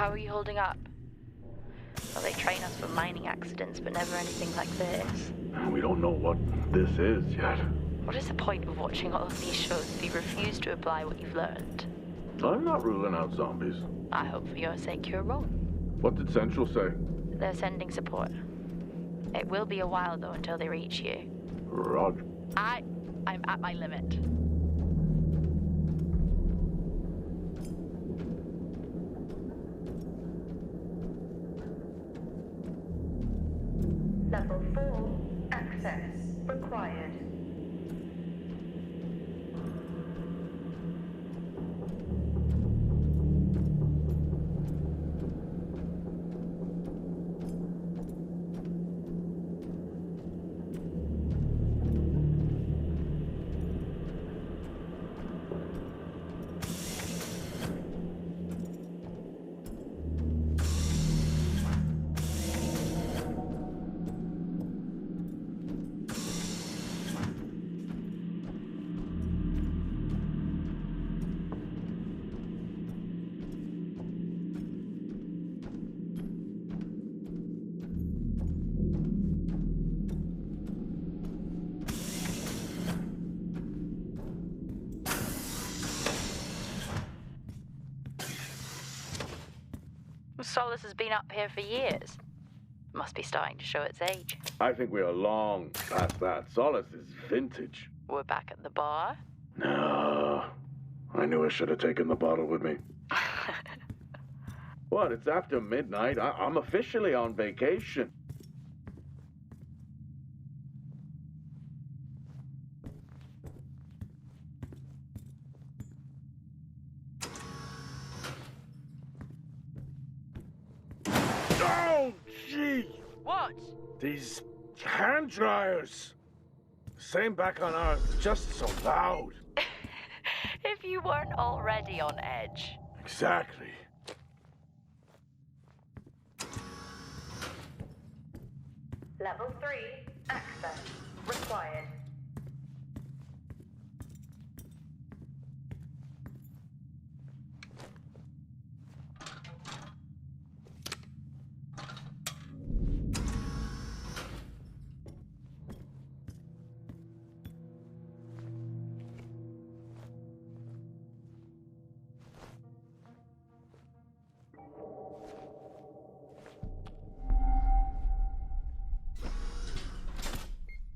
How are you holding up? Well, they train us for mining accidents, but never anything like this. We don't know what this is yet. What is the point of watching all of these shows if you refuse to apply what you've learned? I'm not ruling out zombies. I hope for your sake you're wrong. What did Central say? They're sending support. It will be a while, though, until they reach you. Roger. I'm at my limit. Level 4. Access required. Solis has been up here for years. Must be starting to show its age. I think we are long past that. Solis is vintage. We're back at the bar. No. I knew I should have taken the bottle with me. What? It's after midnight. I'm officially on vacation. Oh, gee! What? These hand dryers. Same back on Earth, just so loud. If you weren't already on edge. Exactly. Level 3. Access required.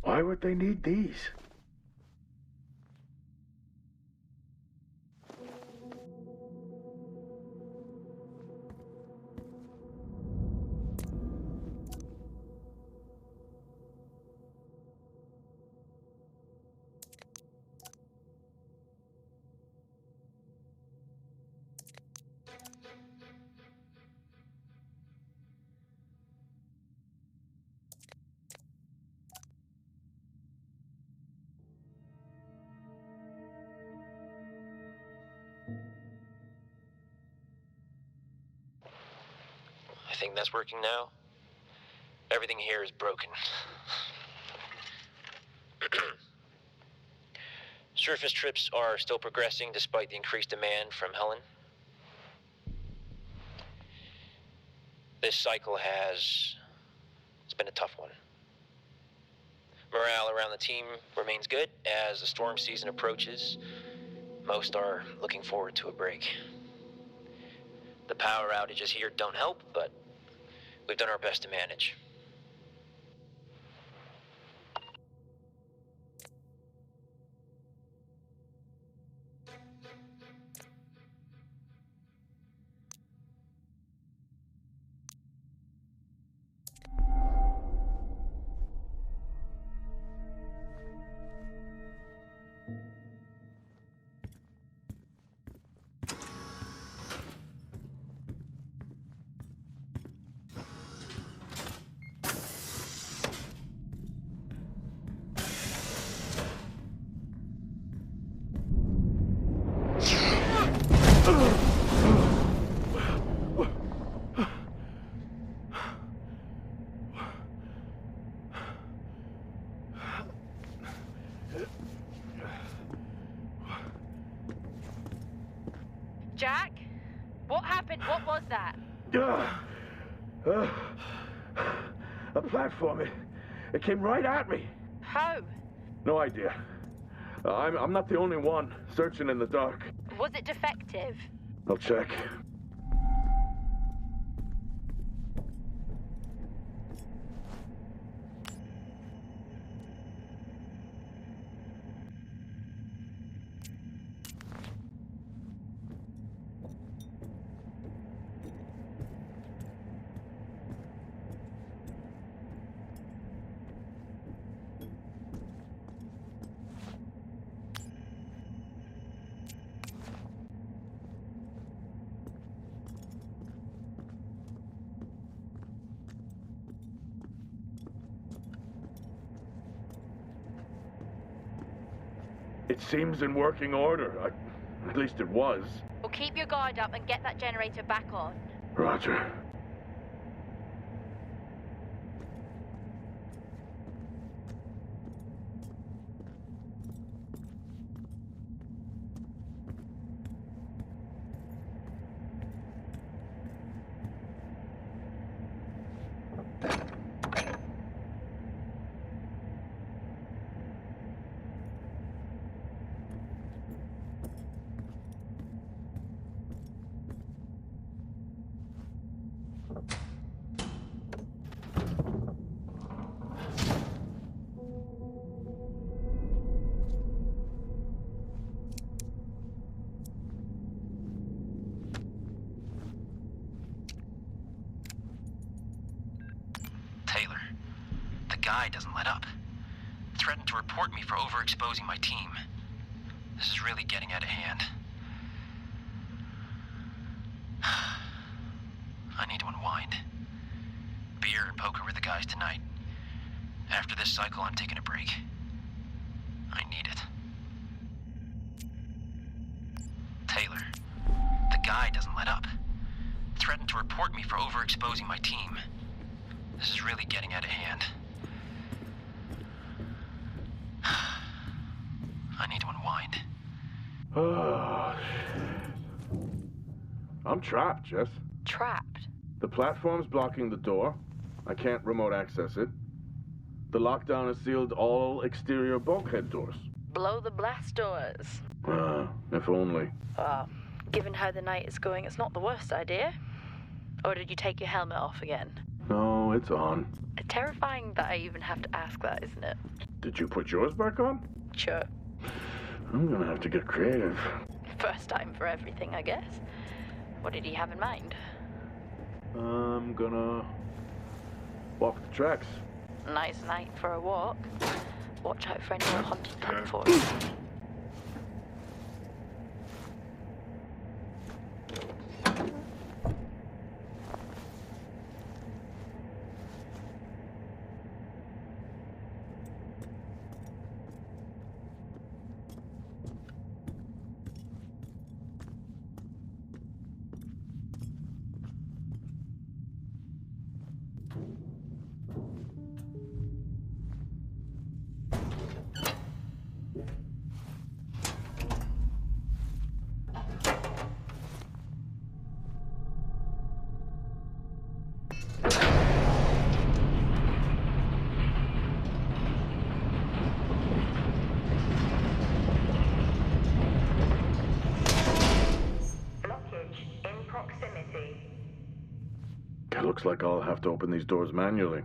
Why would they need these? I think that's working now. Everything here is broken. Surface trips are still progressing despite the increased demand from Helen. This cycle it's been a tough one. Morale around the team remains good as the storm season approaches. Most are looking forward to a break. The power outages here don't help, but we've done our best to manage. Jack? What happened? What was that? A platform. It came right at me. How? No idea. I'm not the only one searching in the dark. Was it defective? I'll check. It seems in working order. At least it was. Well, keep your guard up and get that generator back on. Roger. Taylor, the guy doesn't let up. Threatened to report me for overexposing my team. This is really getting out of hand. I need to unwind. Beer and poker with the guys tonight. After this cycle, I'm taking a break. I need it. Taylor, the guy doesn't let up. Threatened to report me for overexposing my team. This is really getting out of hand. I need to unwind. I'm trapped, Jess. Trapped? The platform's blocking the door. I can't remote access it. The lockdown has sealed all exterior bulkhead doors. Blow the blast doors. If only. Given how the night is going, it's not the worst idea. Or did you take your helmet off again? No, it's on. Terrifying that I even have to ask that, isn't it? Did you put yours back on? Sure. I'm gonna have to get creative. First time for everything, I guess. What did he have in mind? I'm gonna walk the tracks. Nice night for a walk. Watch out for any more hunted platforms. It looks like I'll have to open these doors manually.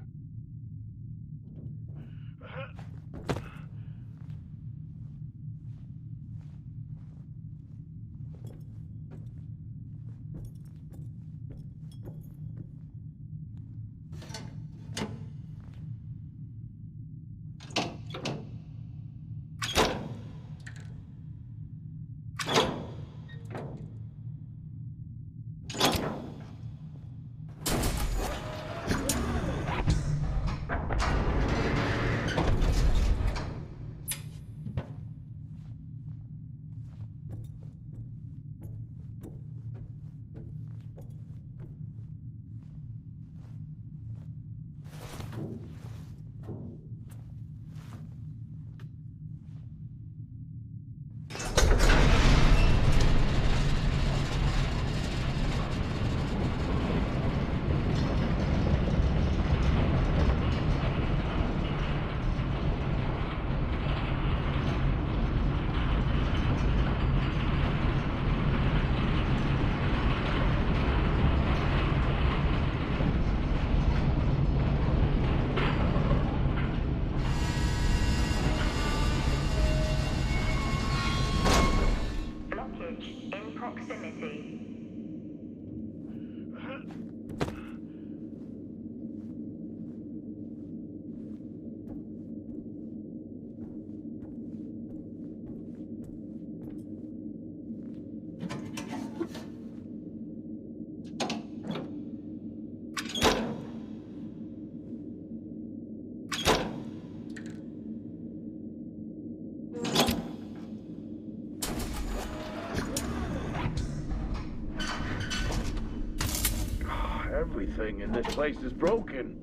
Everything in this place is broken.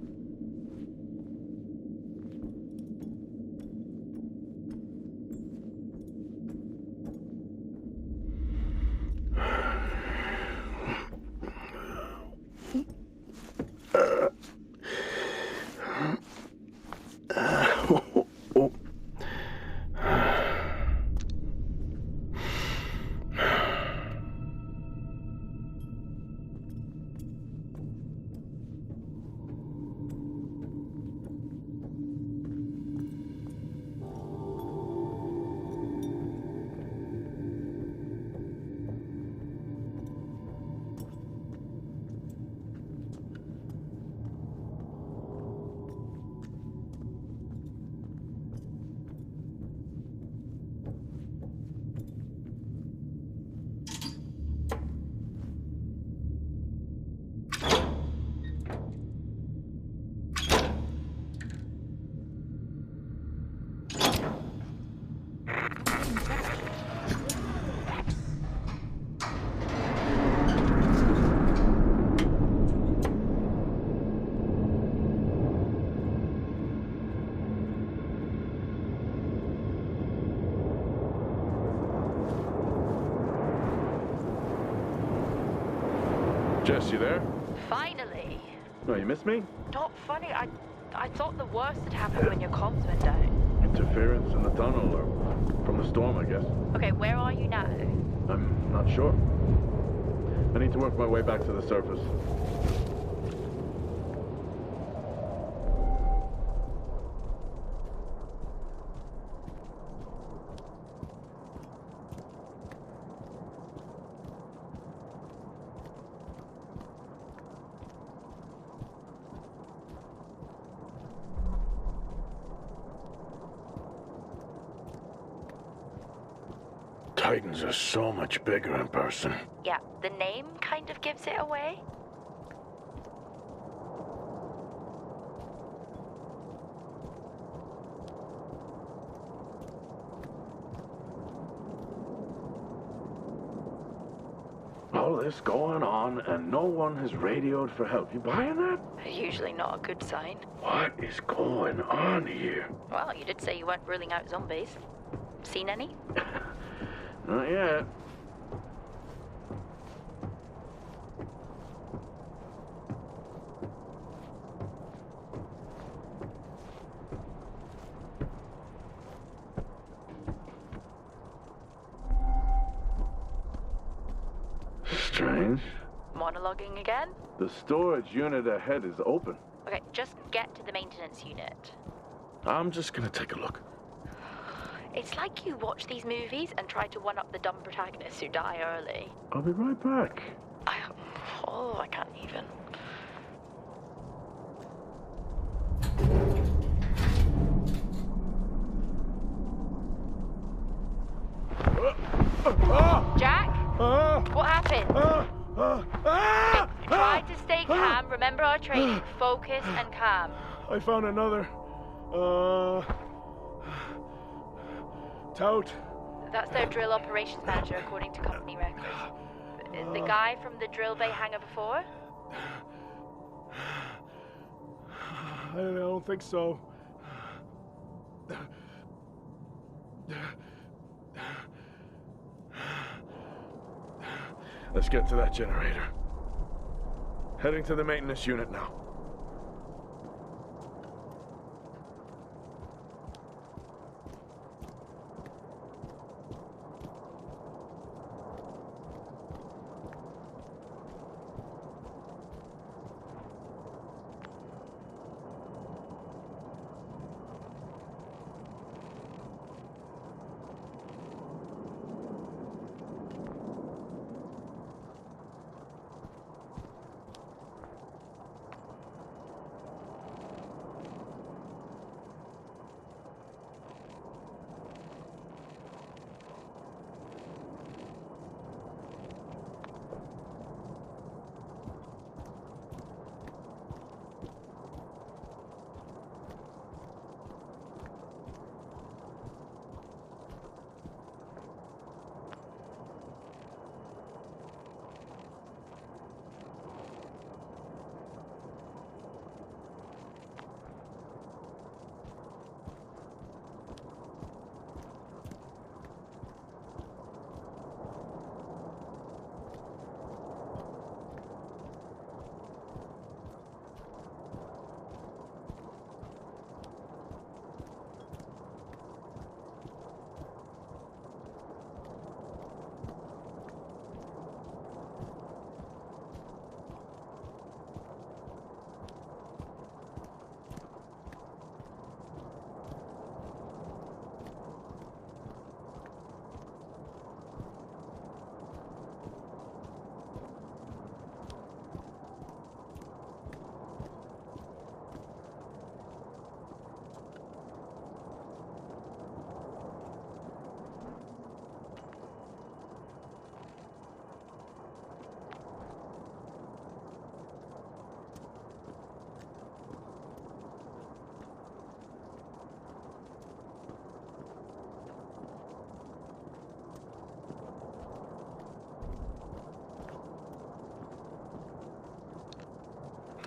Jess, you there? Finally. Oh, you missed me? Not funny. I thought the worst had happened when your comms went down. Interference in the tunnel, or from the storm, I guess. Okay, where are you now? I'm not sure. I need to work my way back to the surface. Titans are so much bigger in person. Yeah, the name kind of gives it away. All this going on, and no one has radioed for help. You buying that? Usually not a good sign. What is going on here? Well, you did say you weren't ruling out zombies. Seen any? Not yet. Strange. Monologuing again? The storage unit ahead is open. Okay, just get to the maintenance unit. I'm just gonna take a look. It's like you watch these movies and try to one-up the dumb protagonists who die early. I'll be right back. I can't even. Jack? What happened? Try to stay calm. Remember our training. Focus and calm. I found another, tout. That's their drill operations manager, according to company records. The guy from the drill bay hangar before? I don't think so. Let's get to that generator. Heading to the maintenance unit now.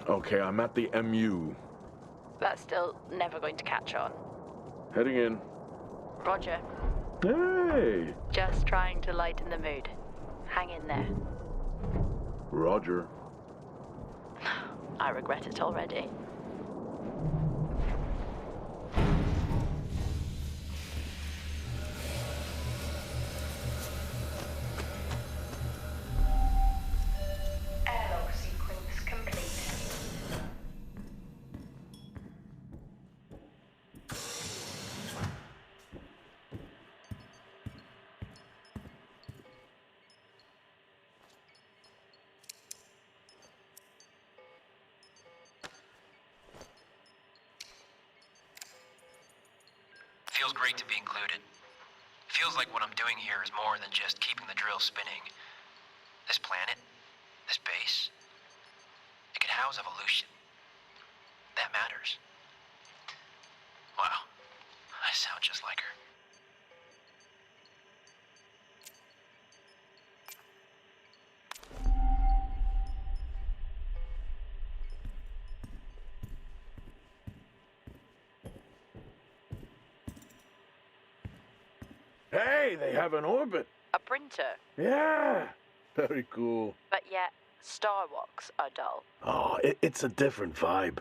Okay, I'm at the MU. That's still never going to catch on. Heading in. Roger. Hey! Just trying to lighten the mood. Hang in there. Roger. I regret it already. Airlock sequence complete. Feels great to be included. Feels like what I'm doing here is more than just keeping the drill spinning. This planet, this base, it could house evolution. That matters. Wow, I sound just like her. Hey, they have an orbit. A printer, Yeah. Very cool. but yet Star Walks are dull. Oh, it's a different vibe.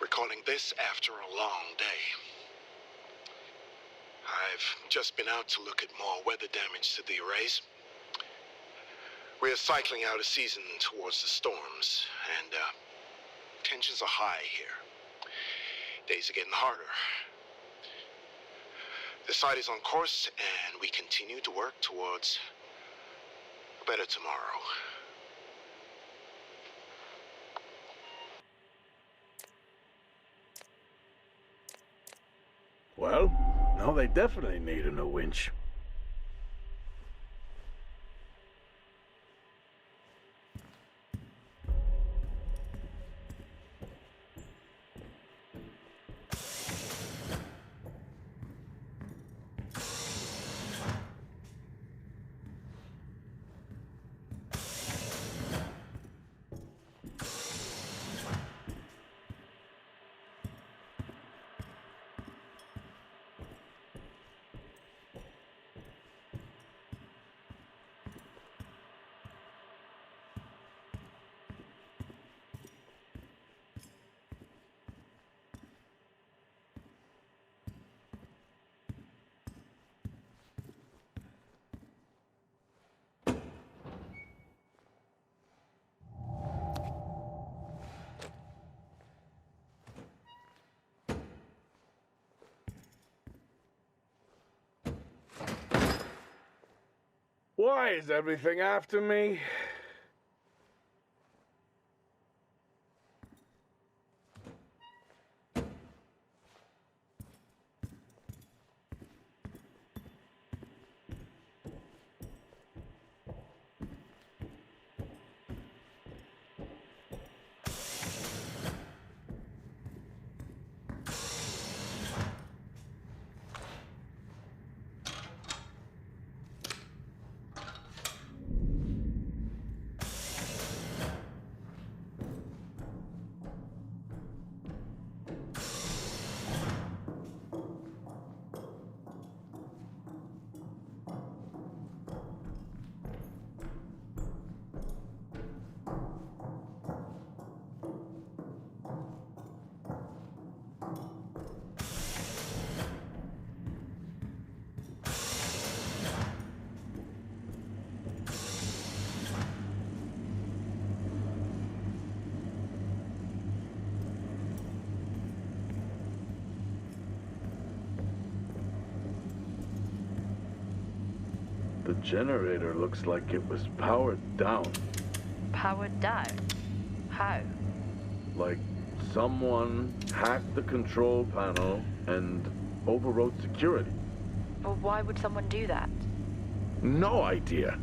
Recording this after a long day. I've just been out to look at more weather damage to the arrays. We're cycling out of season towards the storms, and tensions are high here. Days are getting harder. The site is on course, and we continue to work towards a better tomorrow. Well, now they definitely need a new winch. Why is everything after me? generator looks like it was powered down. Powered down? How? Like someone hacked the control panel and overrode security. Well, why would someone do that? No idea.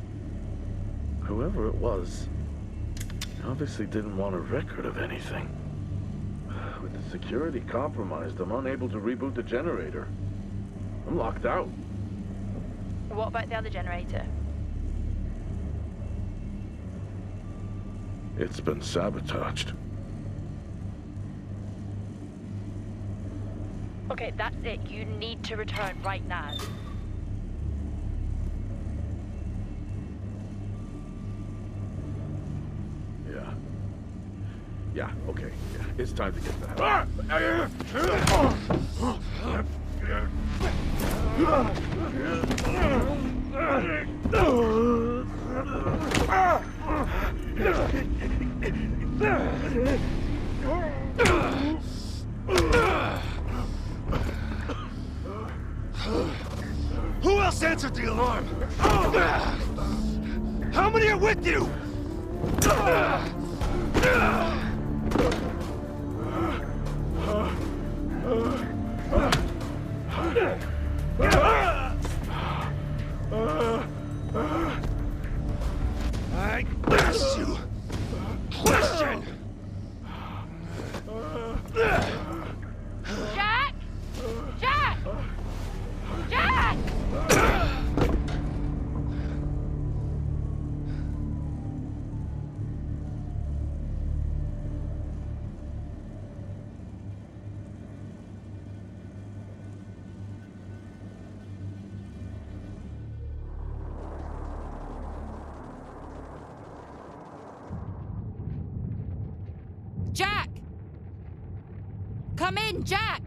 Whoever it was obviously didn't want a record of anything. With the security compromised, I'm unable to reboot the generator. I'm locked out. What about the other generator? It's been sabotaged. Okay, that's it. You need to return right now. Yeah, okay. Yeah, it's time to get the hell Who else answered the alarm? How many are with you? I asked you question. Jack! Jack! Jack! Jack! Come in, Jack!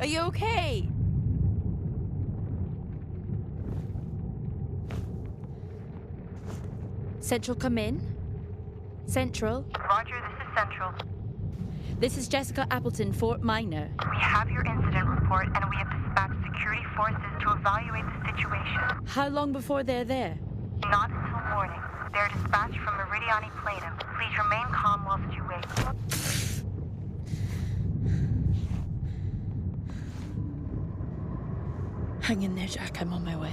Are you okay? Central, come in. Central. Roger, this is Central. This is Jessica Appleton, Fort Minor. We have your incident report and we have dispatched security forces to evaluate the situation. How long before they're there? Not until morning. They're dispatched from Meridiani Planum. Please remain calm whilst you wait. Hang in there, Jack. I'm on my way.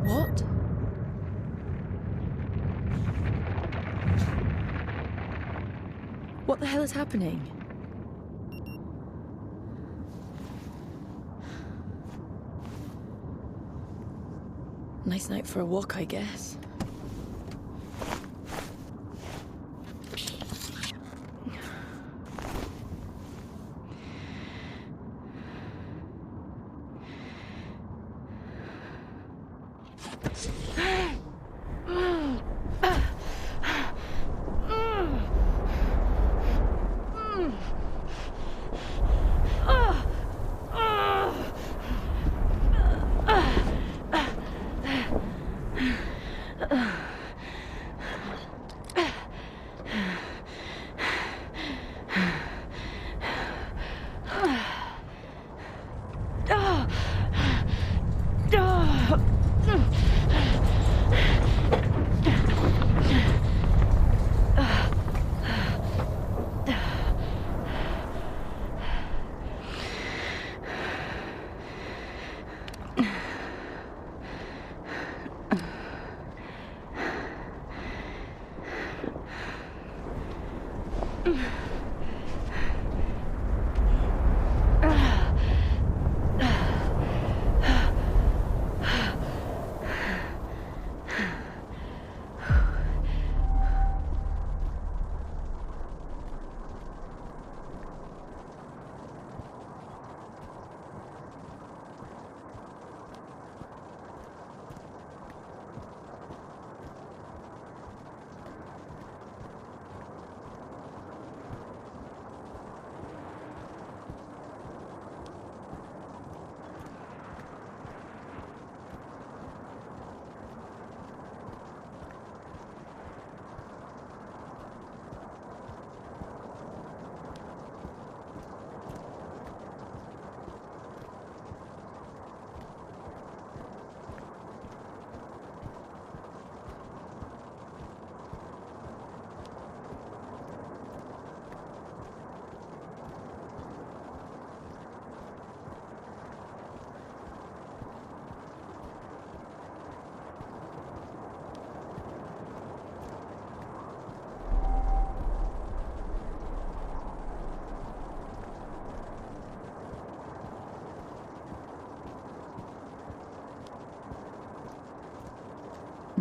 What? What the hell is happening? Nice night for a walk, I guess.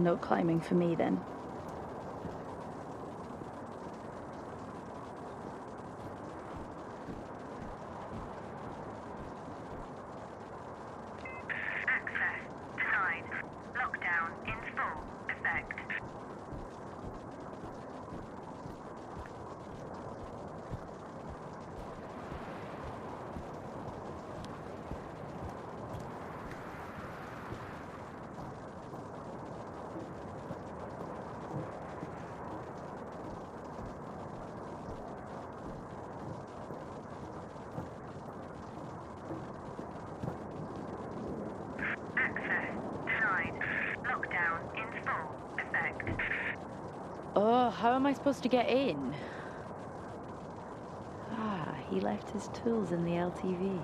No climbing for me then. Access denied. Lockdown in full effect. Access denied. Lockdown in full effect. Oh, how am I supposed to get in? Ah, he left his tools in the LTV.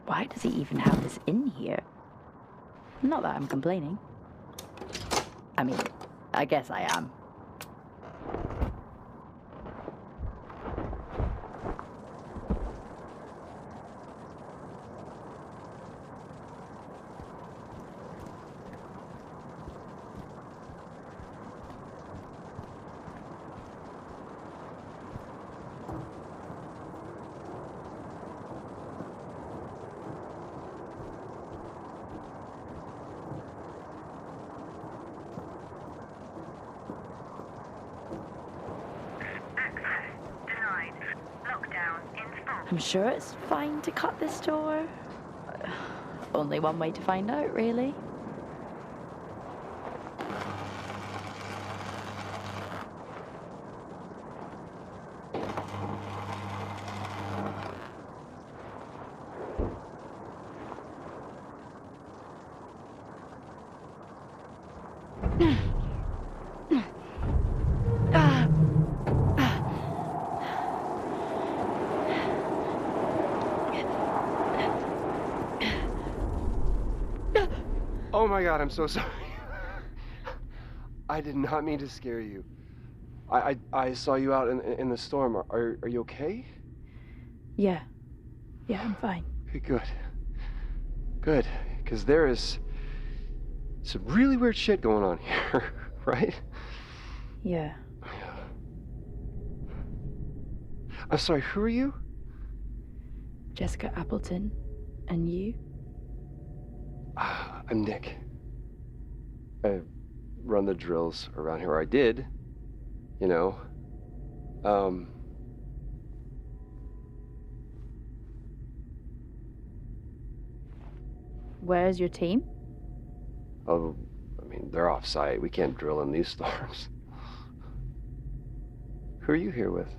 Why does he even have this in here? Not that I'm complaining. I mean, I guess I am. Access denied. Lockdown in full. I'm sure it's fine to cut this door. Only one way to find out, really. Oh my god, I'm so sorry. I did not mean to scare you. I saw you out in the storm. Are you okay? Yeah. Yeah, I'm fine. Okay, good. Good, because there is some really weird shit going on here, right? Yeah. I'm sorry, who are you? Jessica Appleton. And you? I'm Nick. I run the drills around here. Or I did, you know. Where's your team? Oh, I mean, they're off site. We can't drill in these storms. Who are you here with?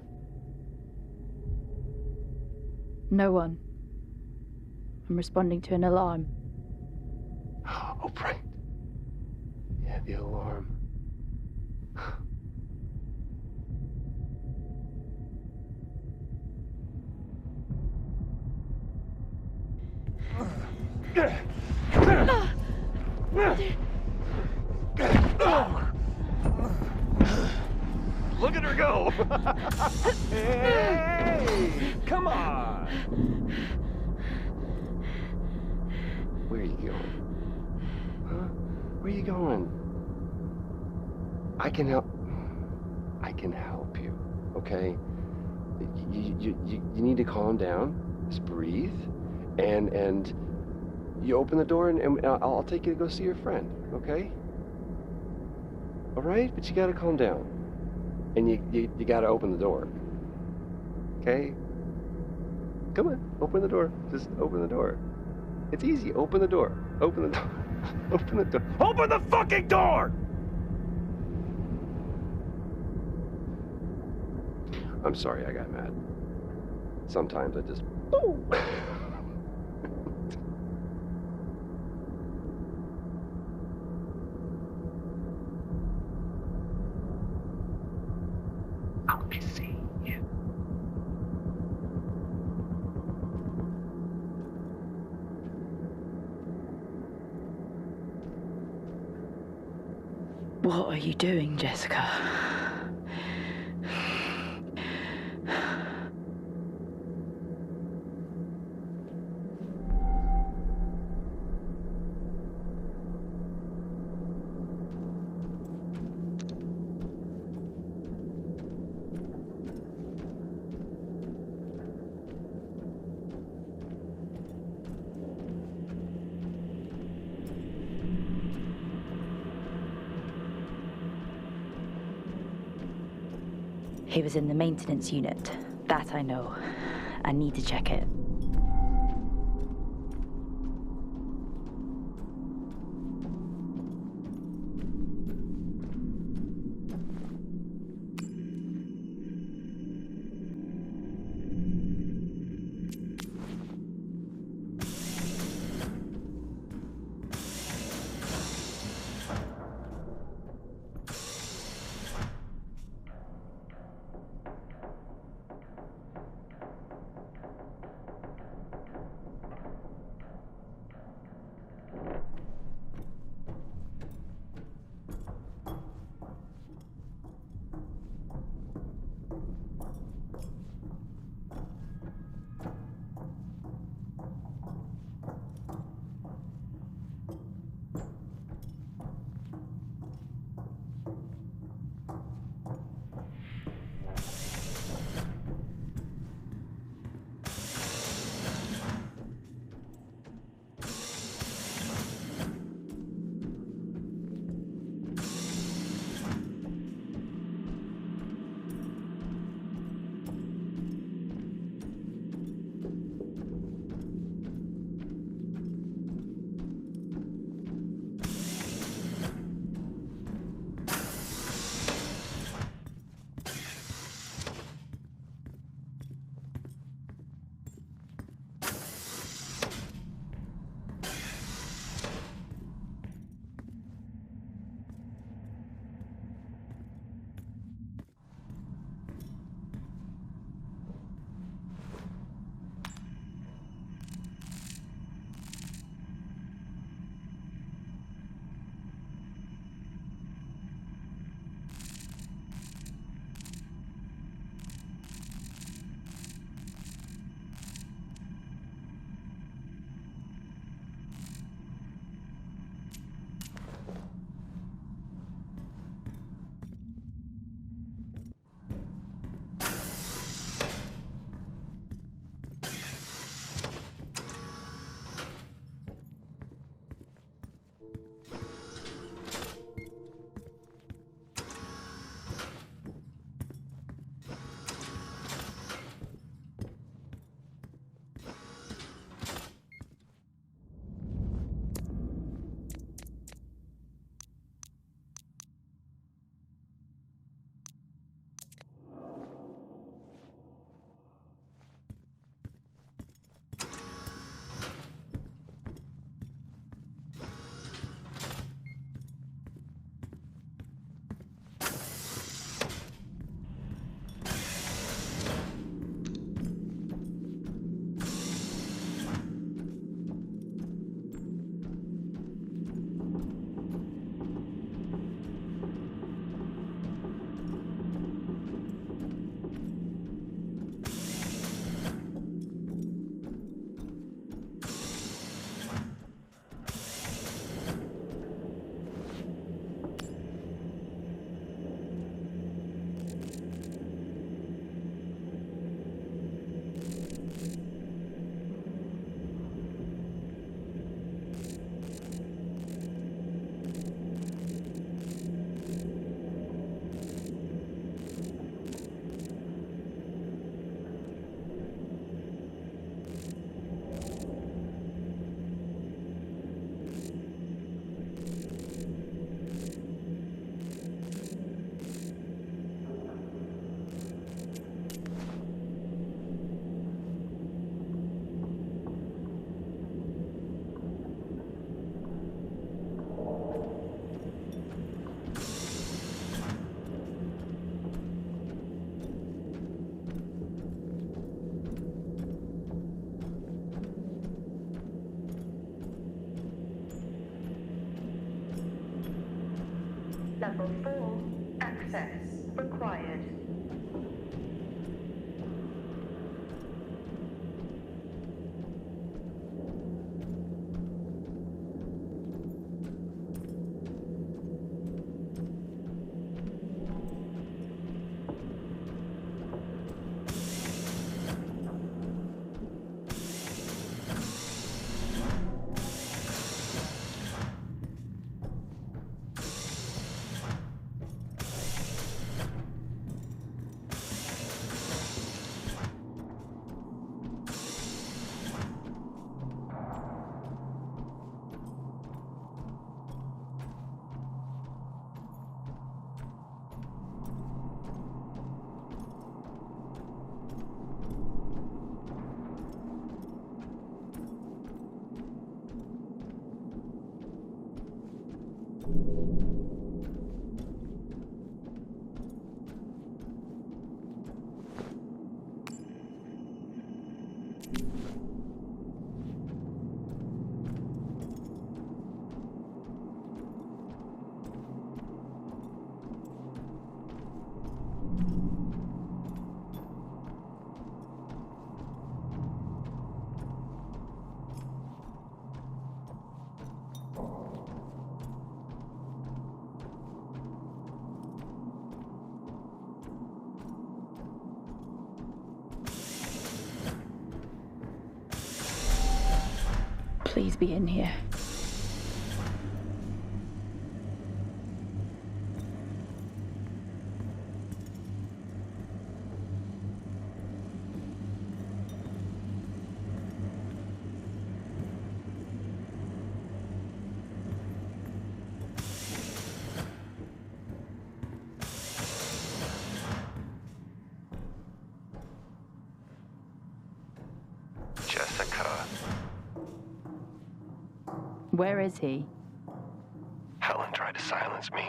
No one. I'm responding to an alarm. Oh, right. Yeah, the alarm. Look at her go! Hey! Come on! Where are you going? Huh? Where are you going? I can help. I can help you, okay? You need to calm down. Just breathe, and you open the door, and I'll take you to go see your friend, okay? All right, but you gotta calm down, and you gotta open the door, okay? Come on, open the door. Just open the door. It's easy. Open the door. Open the door. Open the door. Open the fucking door! I'm sorry I got mad. Sometimes I just... What are you doing, Jessica? He was in the maintenance unit. That I know. I need to check it. Level 4. Access required. Please be in here. Jessica. Where is he? Helen tried to silence me.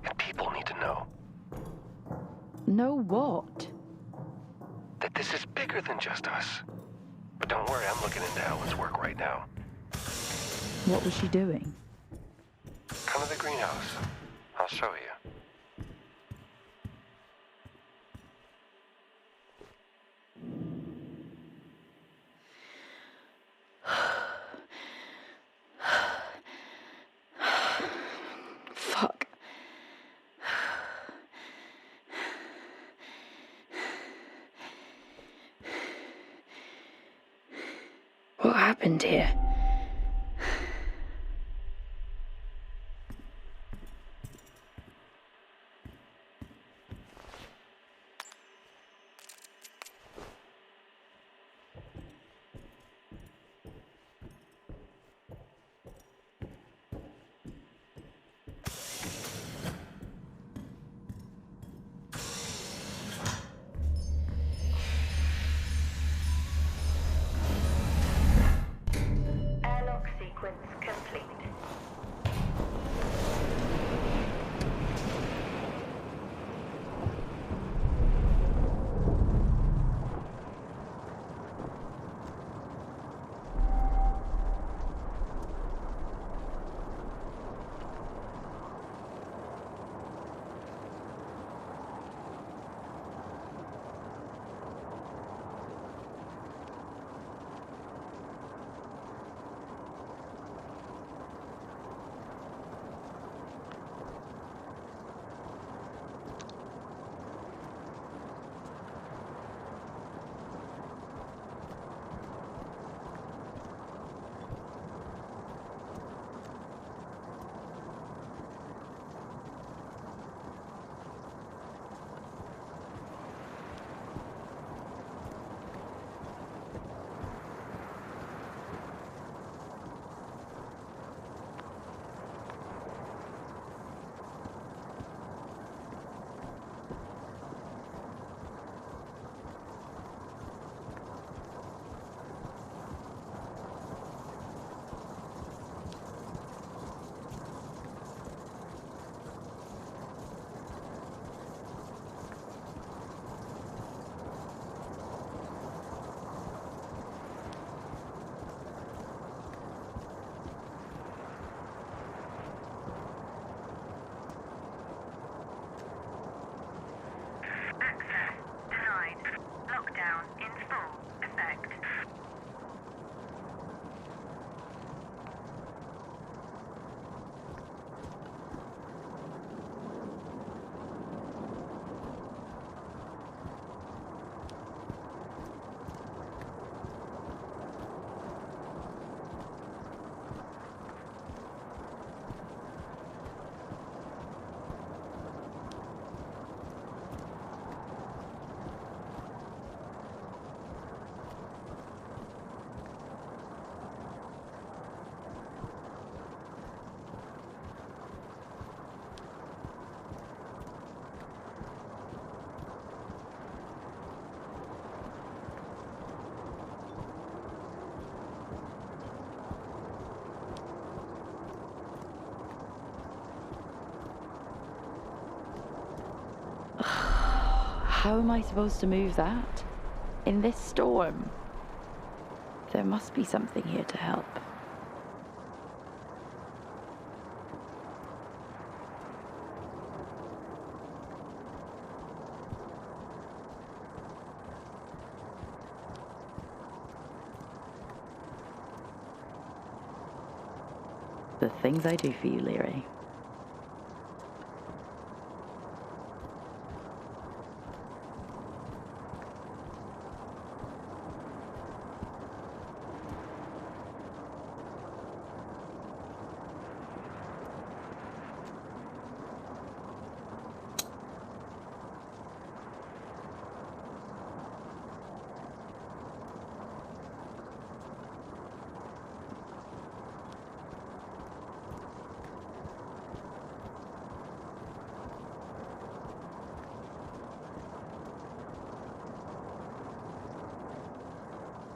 And people need to know Know what? that this is bigger than just us. But don't worry, I'm looking into Helen's work right now. What was she doing? Come to the greenhouse. I'll show you. Fuck. What happened here? How am I supposed to move that? In this storm? There must be something here to help. The things I do for you, Leary.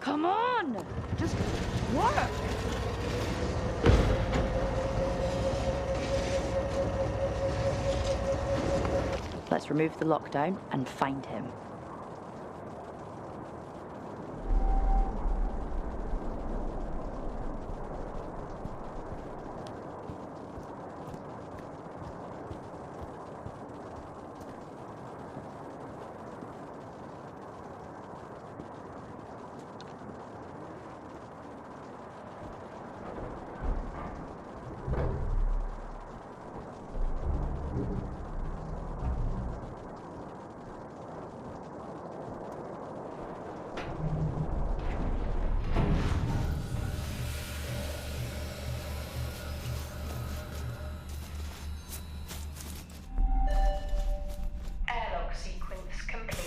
Come on! Just work! Let's remove the lockdown and find him. Airlock sequence complete.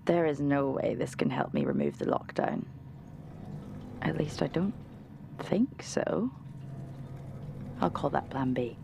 There is no way this can help me remove the lockdown. At least I don't think so. I'll call that Plan B.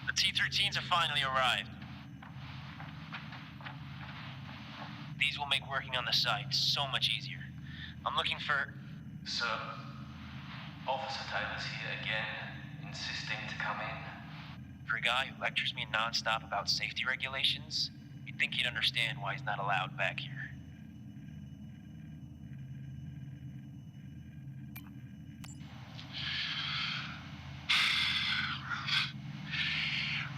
The T-13s have finally arrived. These will make working on the site so much easier. I'm looking for... Sir, Officer Taylor's here again, insisting to come in. For a guy who lectures me non-stop about safety regulations, you'd think he'd understand why he's not allowed back here.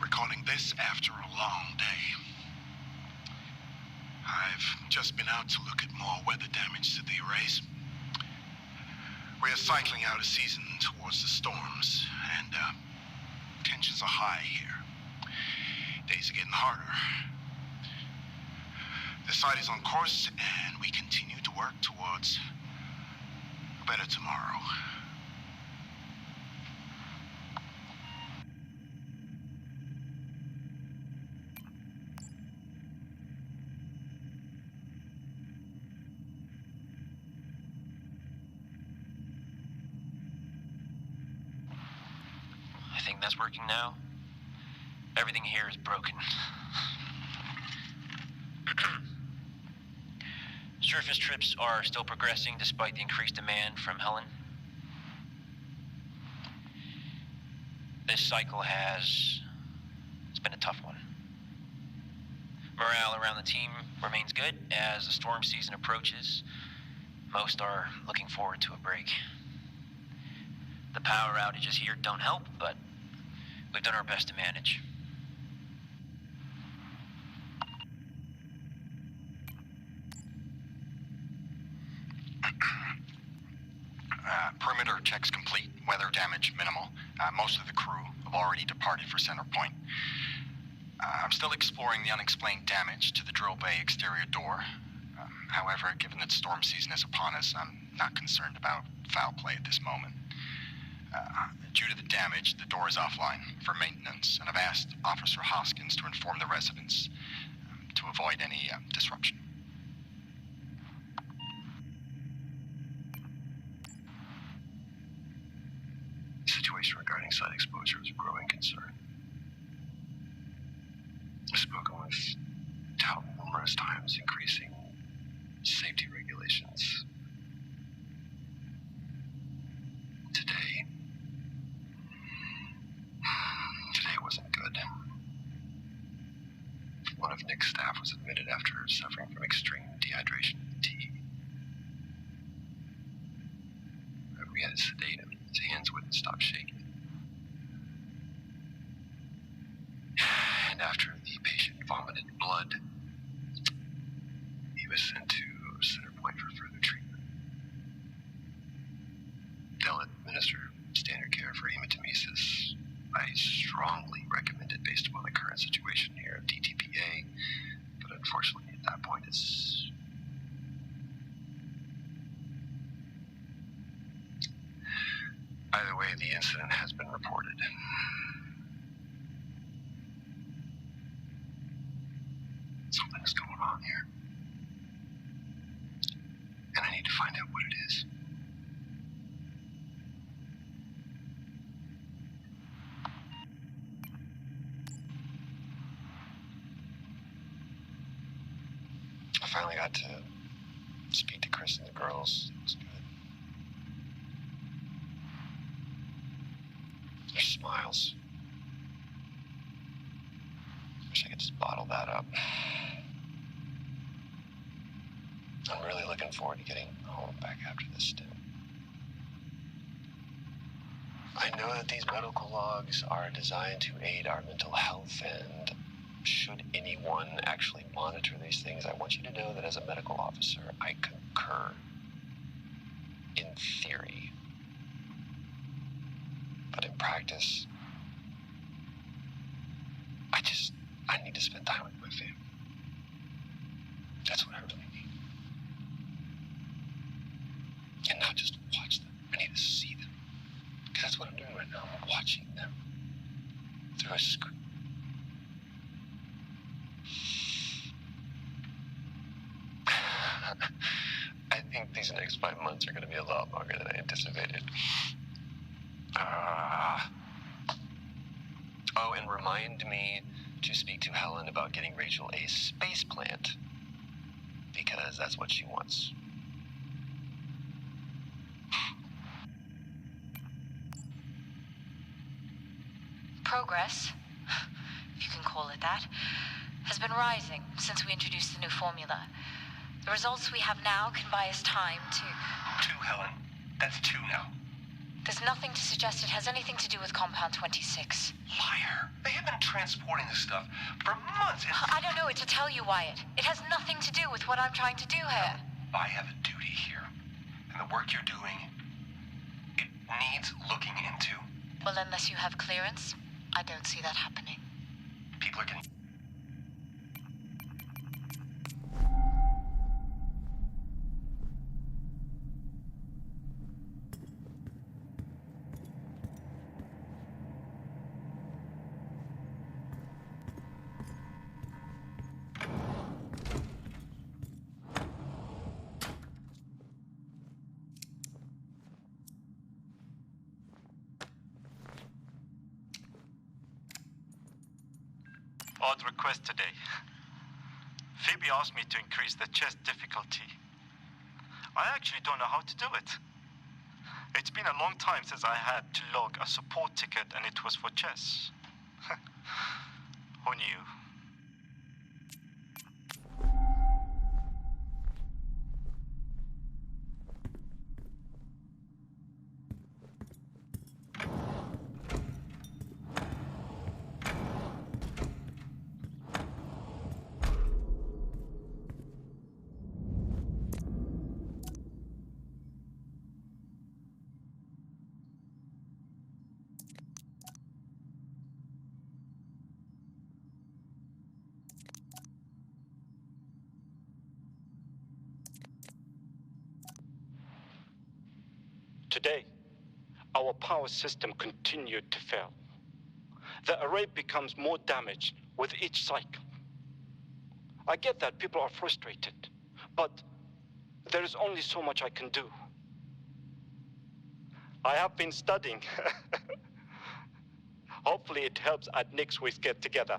Recording this after a long day. I've just been out to look at more weather damage to the arrays. We're cycling out of season towards the storms, and tensions are high here. Days are getting harder. The site is on course, and we continue to work towards a better tomorrow. I think that's working now. Everything here is broken. Surface trips are still progressing despite the increased demand from Helen. This cycle it's been a tough one. Morale around the team remains good. As the storm season approaches, most are looking forward to a break. The power outages here don't help, but we've done our best to manage. Perimeter checks complete. Weather damage minimal. Most of the crew have already departed for Center Point. I'm still exploring the unexplained damage to the drill bay exterior door. However, given that storm season is upon us, I'm not concerned about foul play at this moment. Due to the damage, the door is offline for maintenance, and I've asked Officer Hoskins to inform the residents to avoid any disruption. The situation regarding site exposure is a growing concern. I've spoken with Talbot numerous times, increasing safety regulations. Today wasn't good. One of Nick's staff was admitted after suffering from extreme dehydration and fatigue. We had to sedate him. His hands wouldn't stop shaking. And after the patient vomited blood, he was sent to Center Point for further treatment. They'll administer standard care for hematemesis. I strongly recommend it based upon the current situation here of DTPA, but unfortunately at that point it's... Either way, the incident has been reported. Something's going on here. And I need to find out what it is. I finally got to speak to Chris and the girls. It was good. Their smiles. Wish I could just bottle that up. I'm really looking forward to getting home back after this stint. I know that these medical logs are designed to aid our mental health, and should anyone actually monitor these things, I want you to know that as a medical officer, I concur. In theory. But in practice, I need to spend time with my family. That's what I really need. And not just watch them. I need to see them. Because that's what I'm doing right now. I'm watching them through a screen. I think these next 5 months are going to be a lot longer than I anticipated. Oh, and remind me to speak to Helen about getting Rachel a space plant. Because that's what she wants. Progress, if you can call it that, has been rising since we introduced the new formula. The results we have now can buy us time to... 2, Helen. That's 2 now. There's nothing to suggest it has anything to do with Compound 26. Liar. They have been transporting this stuff for months. I don't know what to tell you, Wyatt. It has nothing to do with what I'm trying to do here. I have a duty here. And the work you're doing, it needs looking into. Well, unless you have clearance, I don't see that happening. People are getting... Odd request today. Phoebe asked me to increase the chest difficulty. I actually don't know how to do it. It's been a long time since I had to log a support ticket and it was for chess. Who knew? Today, our power system continued to fail. The array becomes more damaged with each cycle. I get that people are frustrated, but there is only so much I can do. I have been studying. Hopefully it helps at next week's get together.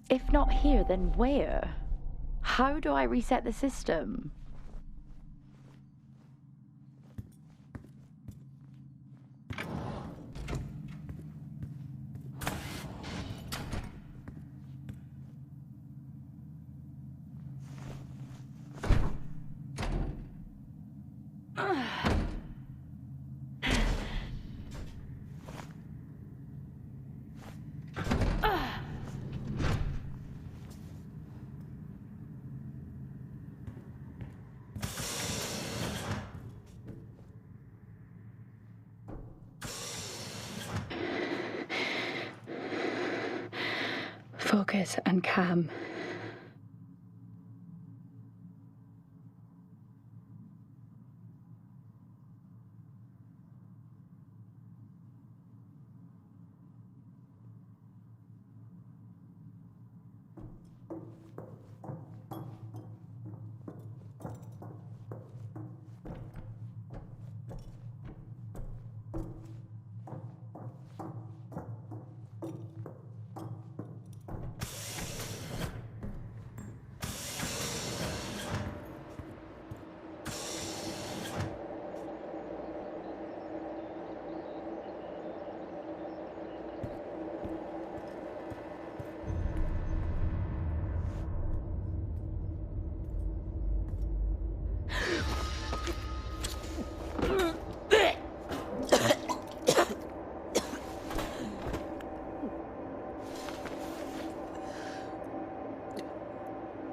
If not here, then where? How do I reset the system? Focus and calm.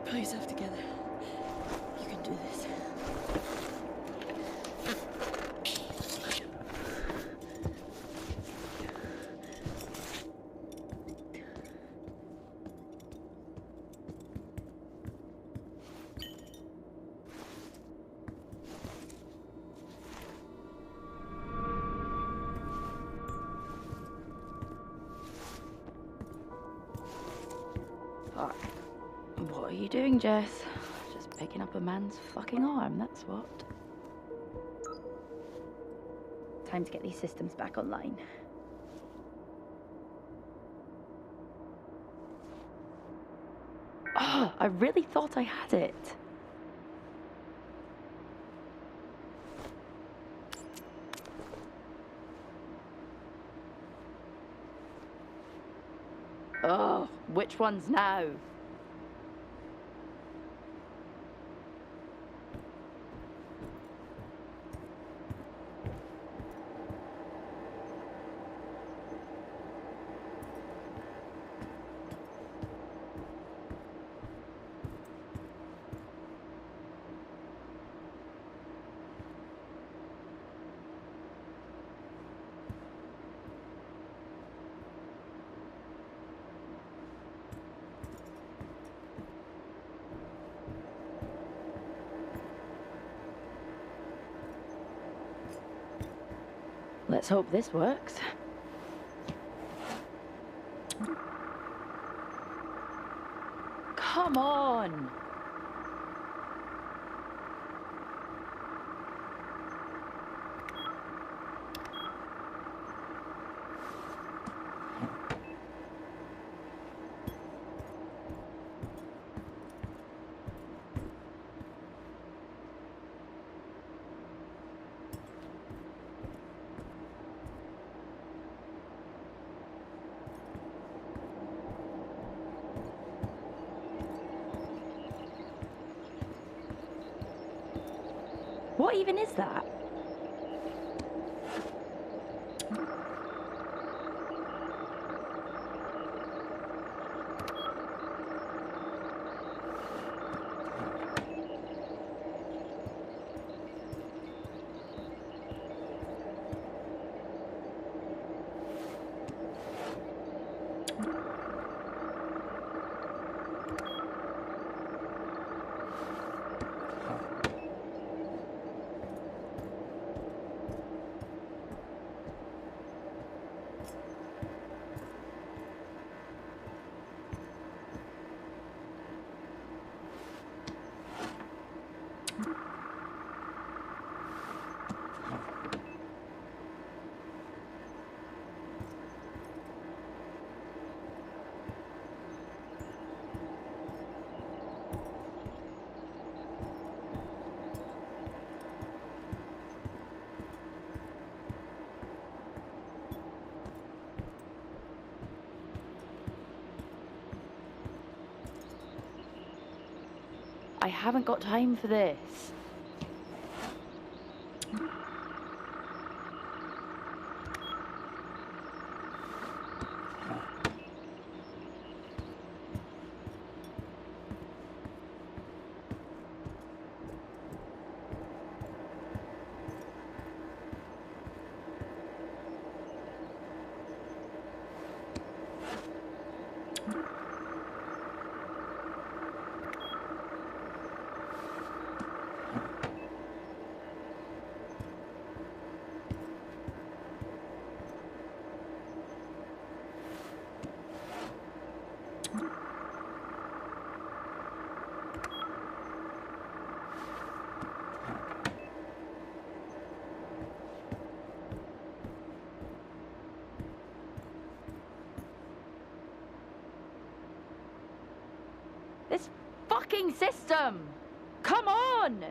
Pull yourself together. You can do this. Fuck. What are you doing, Jess? Just picking up a man's fucking arm, that's what. Time to get these systems back online. Oh, I really thought I had it. Oh, which ones now? Let's hope this works. Come on! What even is that? I haven't got time for this. This fucking system! Come on!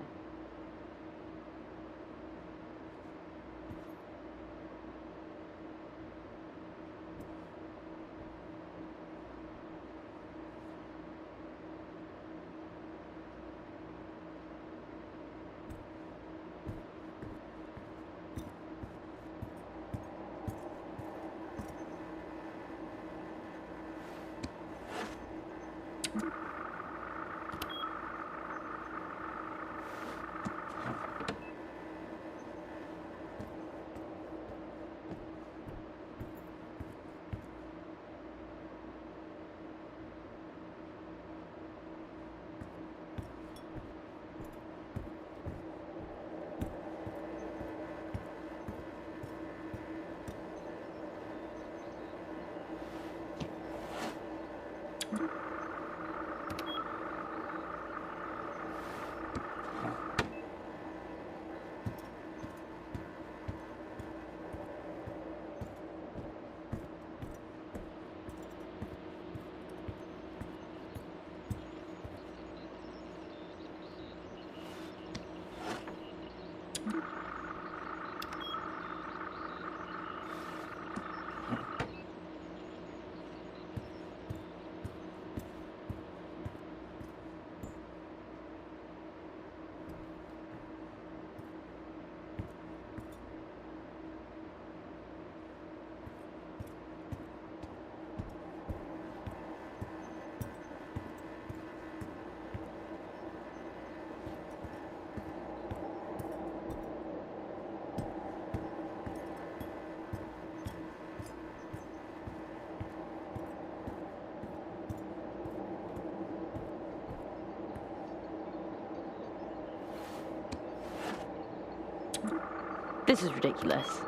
This is ridiculous.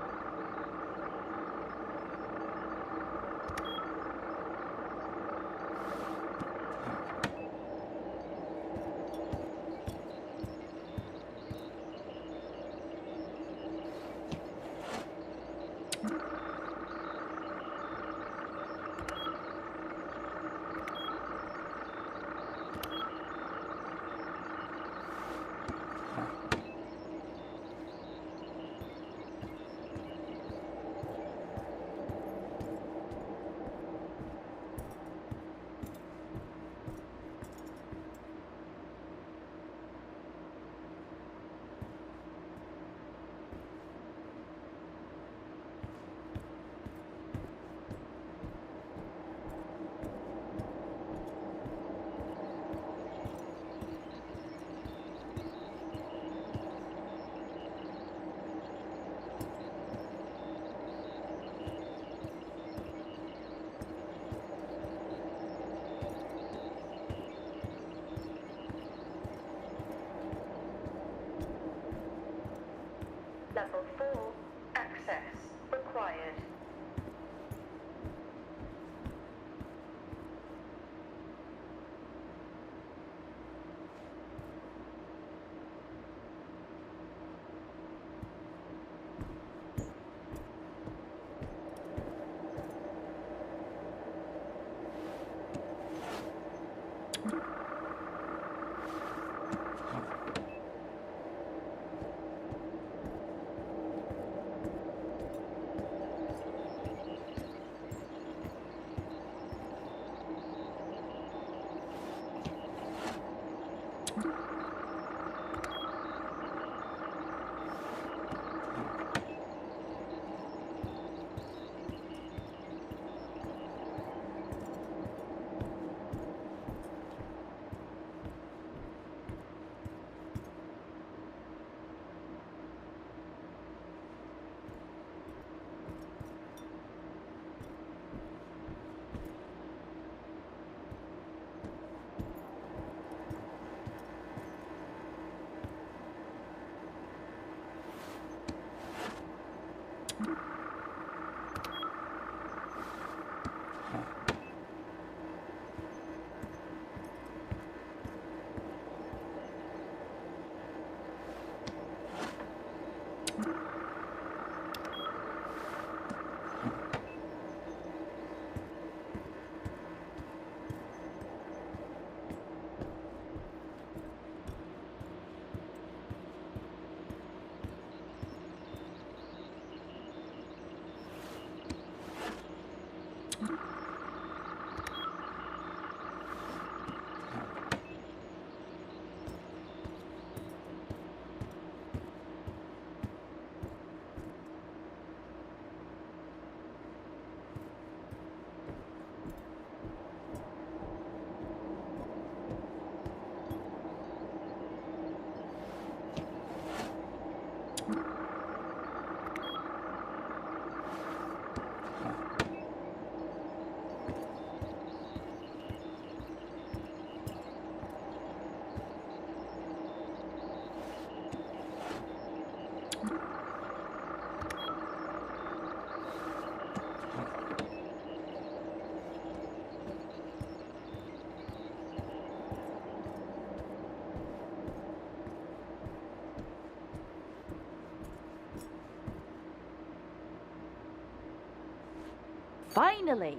Finally!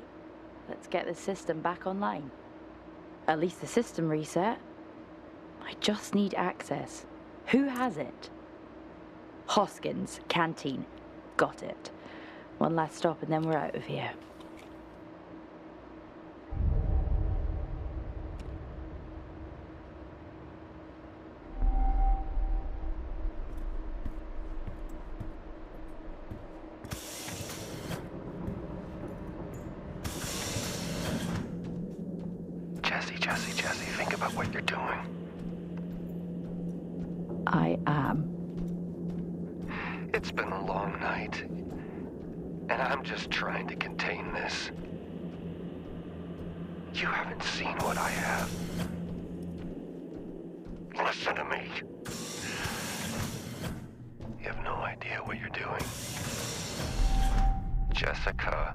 Let's get the system back online. At least the system reset. I just need access. Who has it? Hoskins, canteen. Got it. One last stop and then we're out of here. Jesse, think about what you're doing. I am. It's been a long night, and I'm just trying to contain this. You haven't seen what I have. Listen to me. You have no idea what you're doing. Jessica.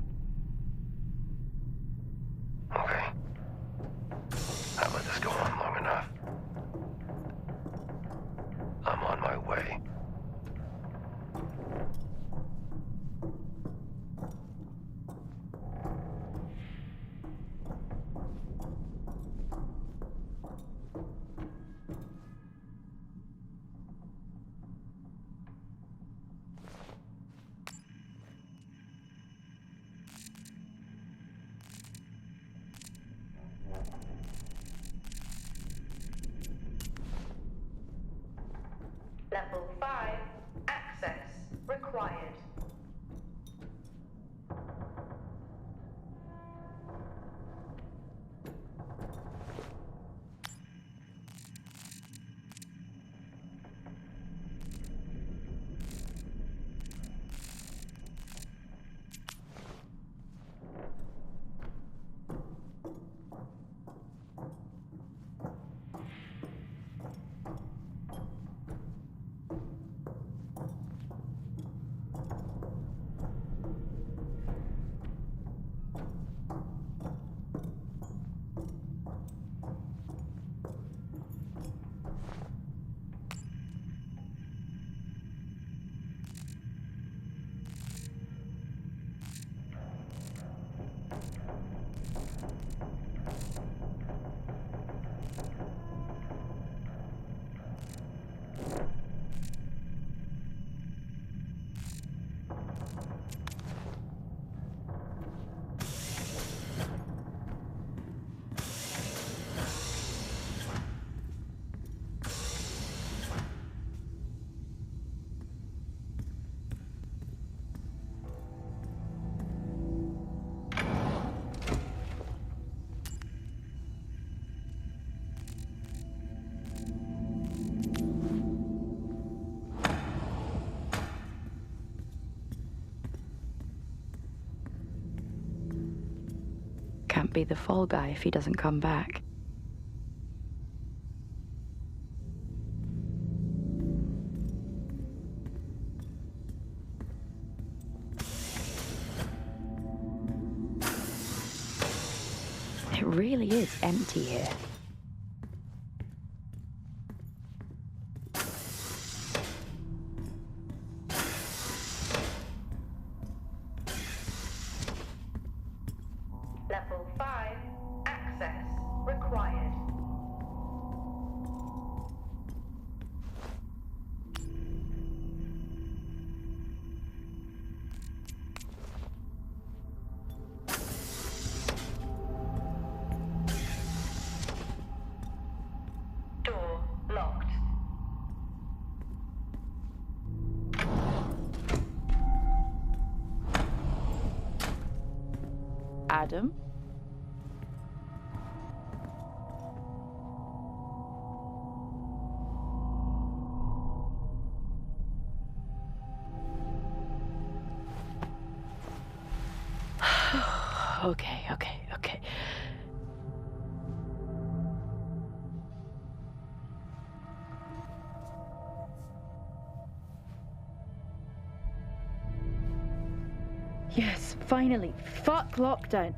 Okay. I've let this go on long enough. I'm on my way. Level 5, access required. Can't be the fall guy if he doesn't come back. It really is empty here. Level 5, access required. Door locked. Adam? Okay. Yes, finally. Fuck lockdown.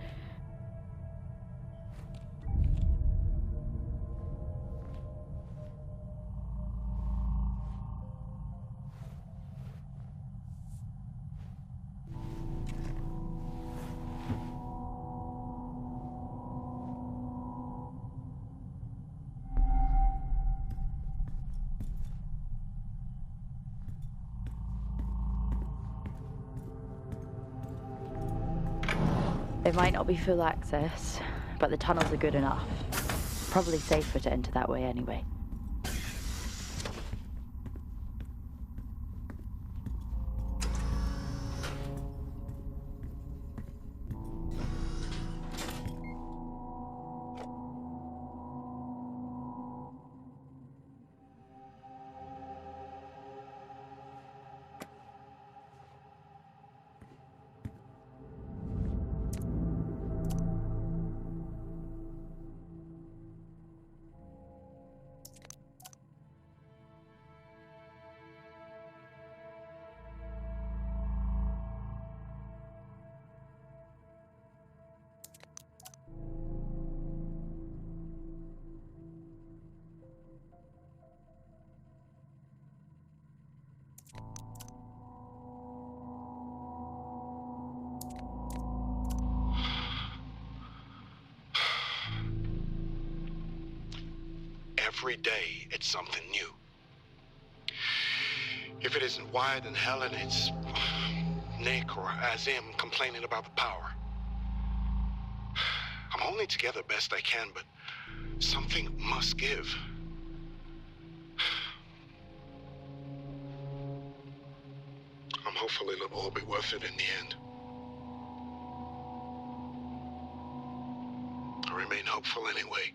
It might not be full access, but the tunnels are good enough. Probably safer to enter that way anyway. Every day, it's something new. If it isn't Wyatt and Helen, it's Nick or Azim complaining about the power. I'm holding together best I can, but something must give. I'm hopeful it'll all be worth it in the end. I remain hopeful anyway.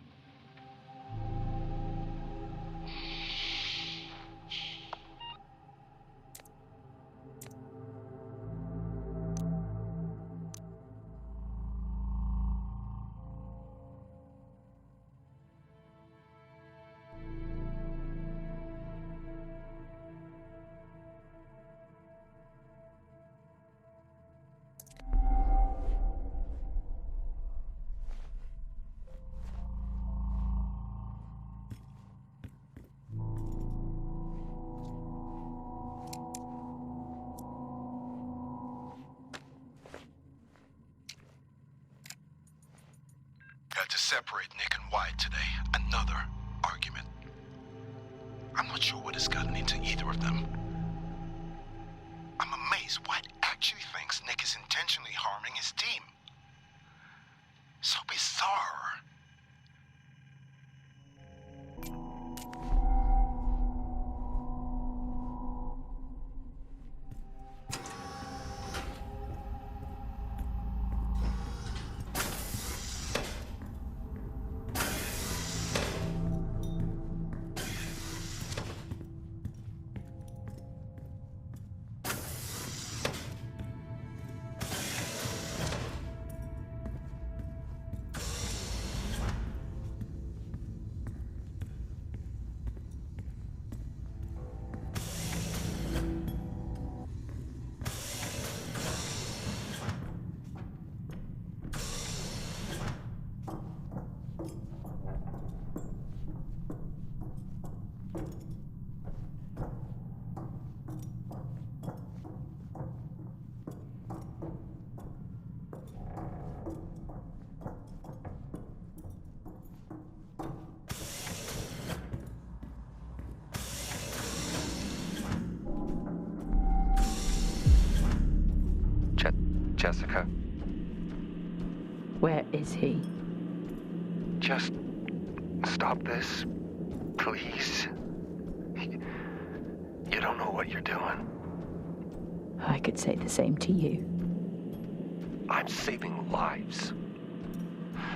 Had to separate Nick and Wyatt today. Another argument. I'm not sure what has gotten into either of them. I'm amazed Wyatt actually thinks Nick is intentionally harming his team. So bizarre. Jessica? Where is he? Just stop this, please. You don't know what you're doing. I could say the same to you. I'm saving lives.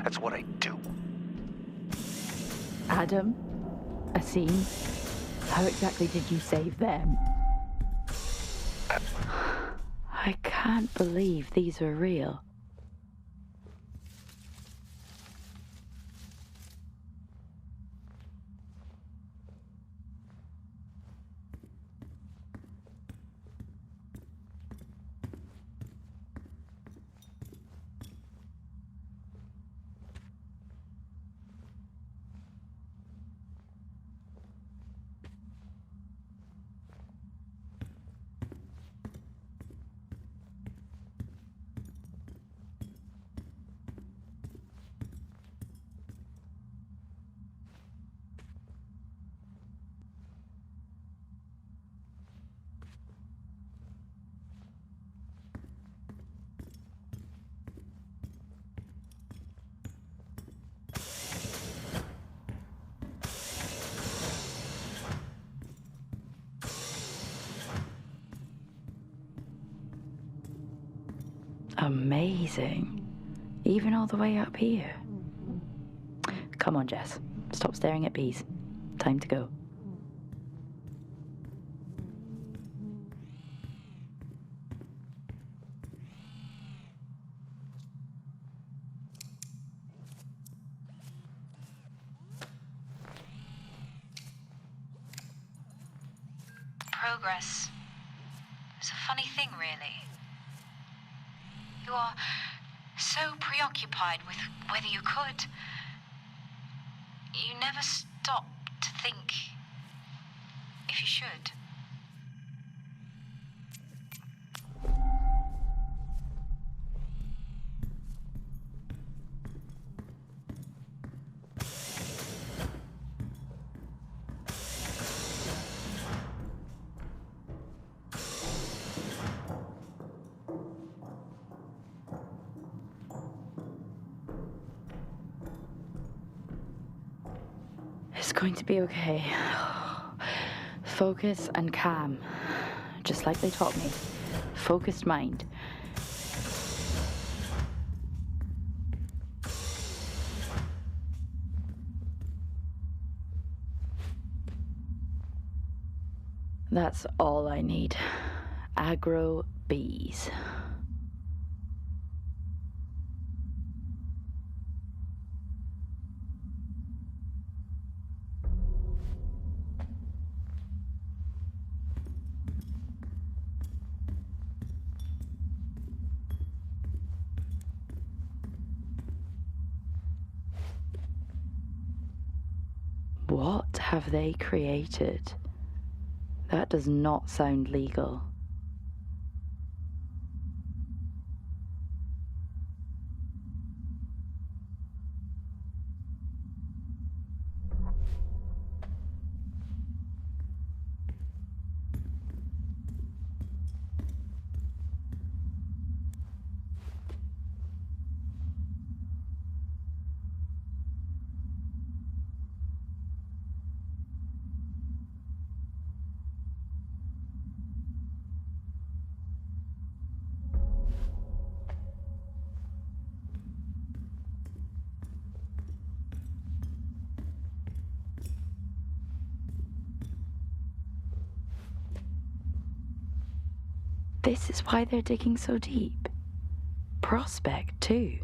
That's what I do. Adam? Asim? How exactly did you save them? I can't believe these are real. Amazing. Even all the way up here. Come on, Jess. Stop staring at bees. Time to go. Progress is a funny thing, really. You are so preoccupied with whether you could. You never stop to think if you should. It's going to be okay. Focus and calm. Just like they taught me. Focused mind. That's all I need. Aggro bees. What have they created? That does not sound legal. This is why they're digging so deep. Prospect, too.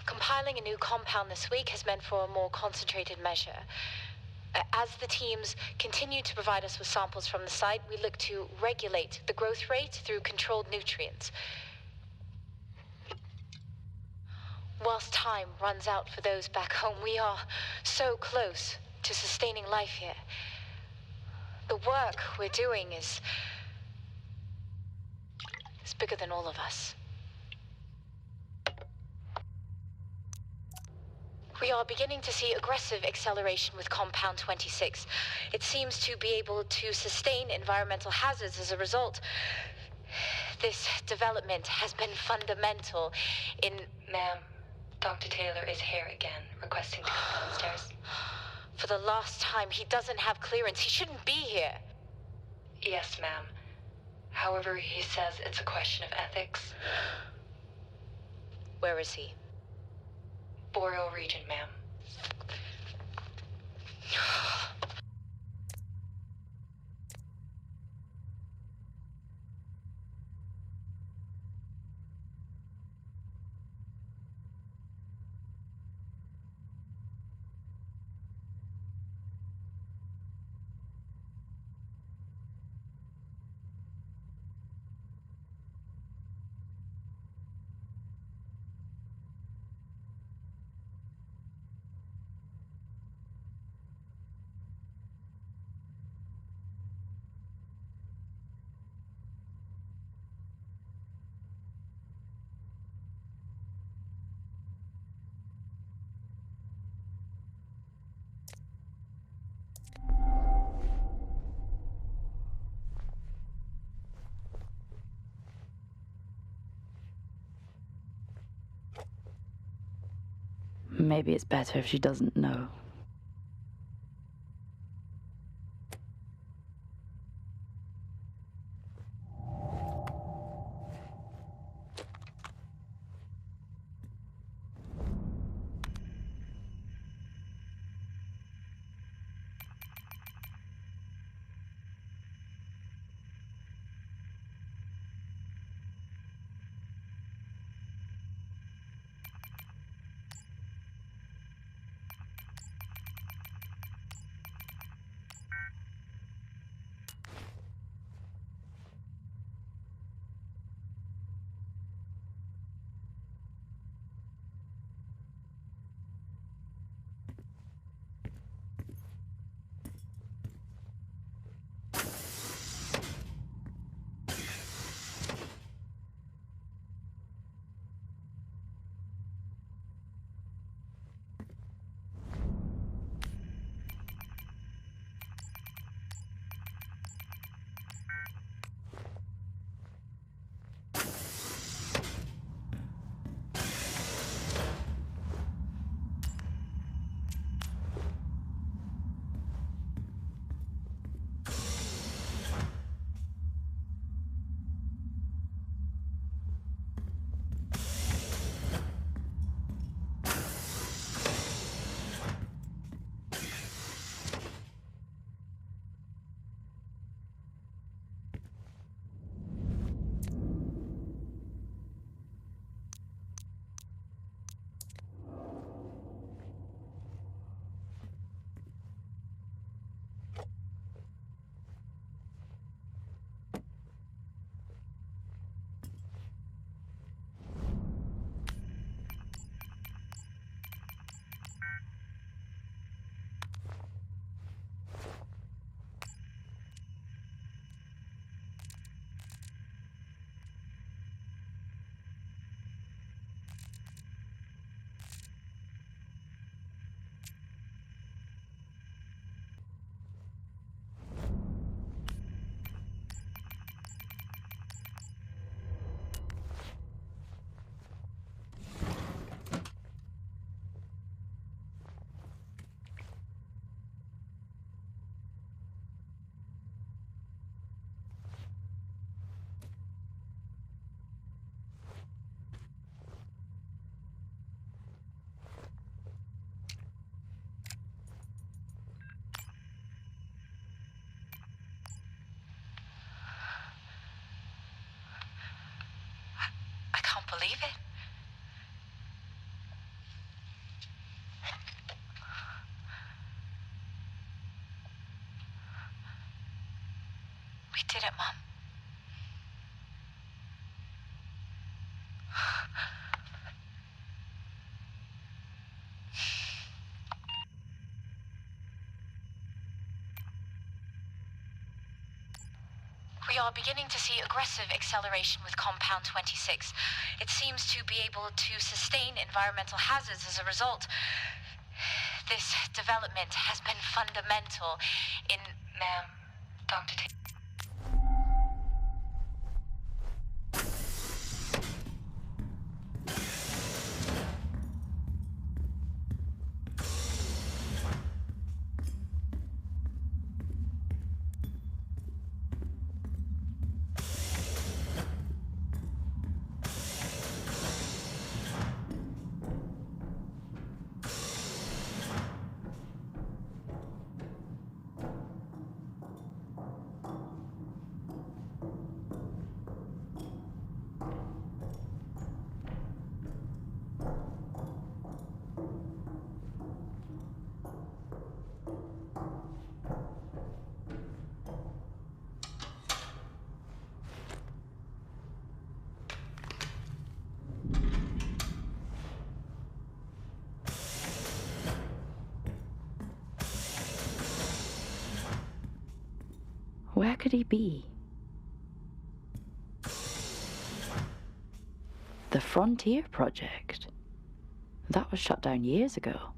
Compiling a new compound this week has meant for a more concentrated measure. As the teams continue to provide us with samples from the site, we look to regulate the growth rate through controlled nutrients. Whilst time runs out for those back home, we are so close to sustaining life here. The work we're doing is bigger than all of us. We We are beginning to see aggressive acceleration with Compound 26. It seems to be able to sustain environmental hazards as a result. This development has been fundamental in... Ma'am, Dr. Taylor is here again, requesting to come downstairs. For the last time, he doesn't have clearance. He shouldn't be here. Yes, ma'am. However, he says it's a question of ethics. Where is he? Boreal region, ma'am. Maybe it's better if she doesn't know. Believe it? We did it, Mom. We are beginning to see aggressive acceleration with Compound 26. It seems to be able to sustain environmental hazards as a result. This development has been fundamental in... Ma'am, Dr. T. Where could he be? The Frontier Project. That was shut down years ago.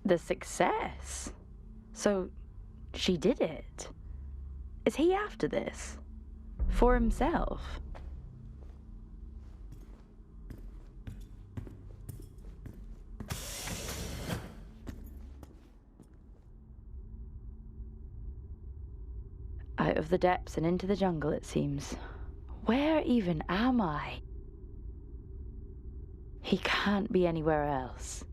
The success? So, she did it. Is he after this? For himself? Out of the depths and into the jungle, it seems. Where even am I? He can't be anywhere else.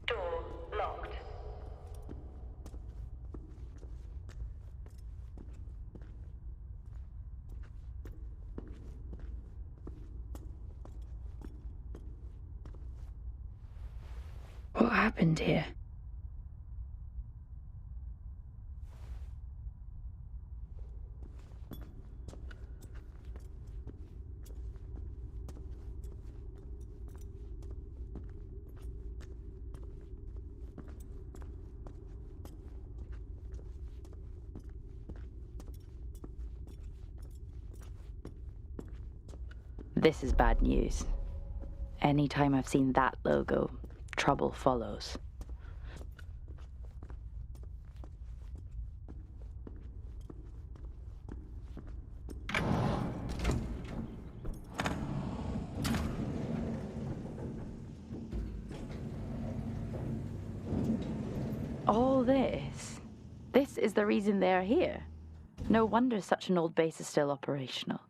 Door locked. What happened here? This is bad news. Anytime I've seen that logo, trouble follows. All this? This is the reason they're here. No wonder such an old base is still operational.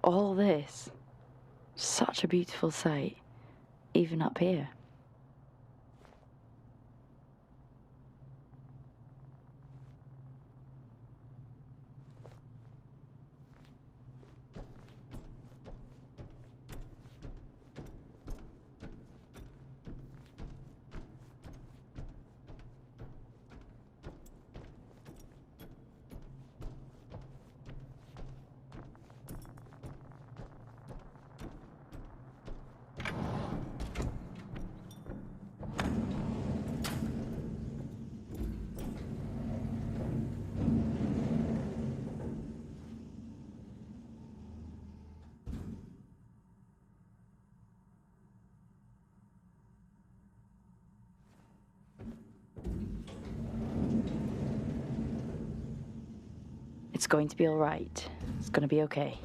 All this. Such a beautiful sight, even up here. It's going to be all right. It's going to be okay.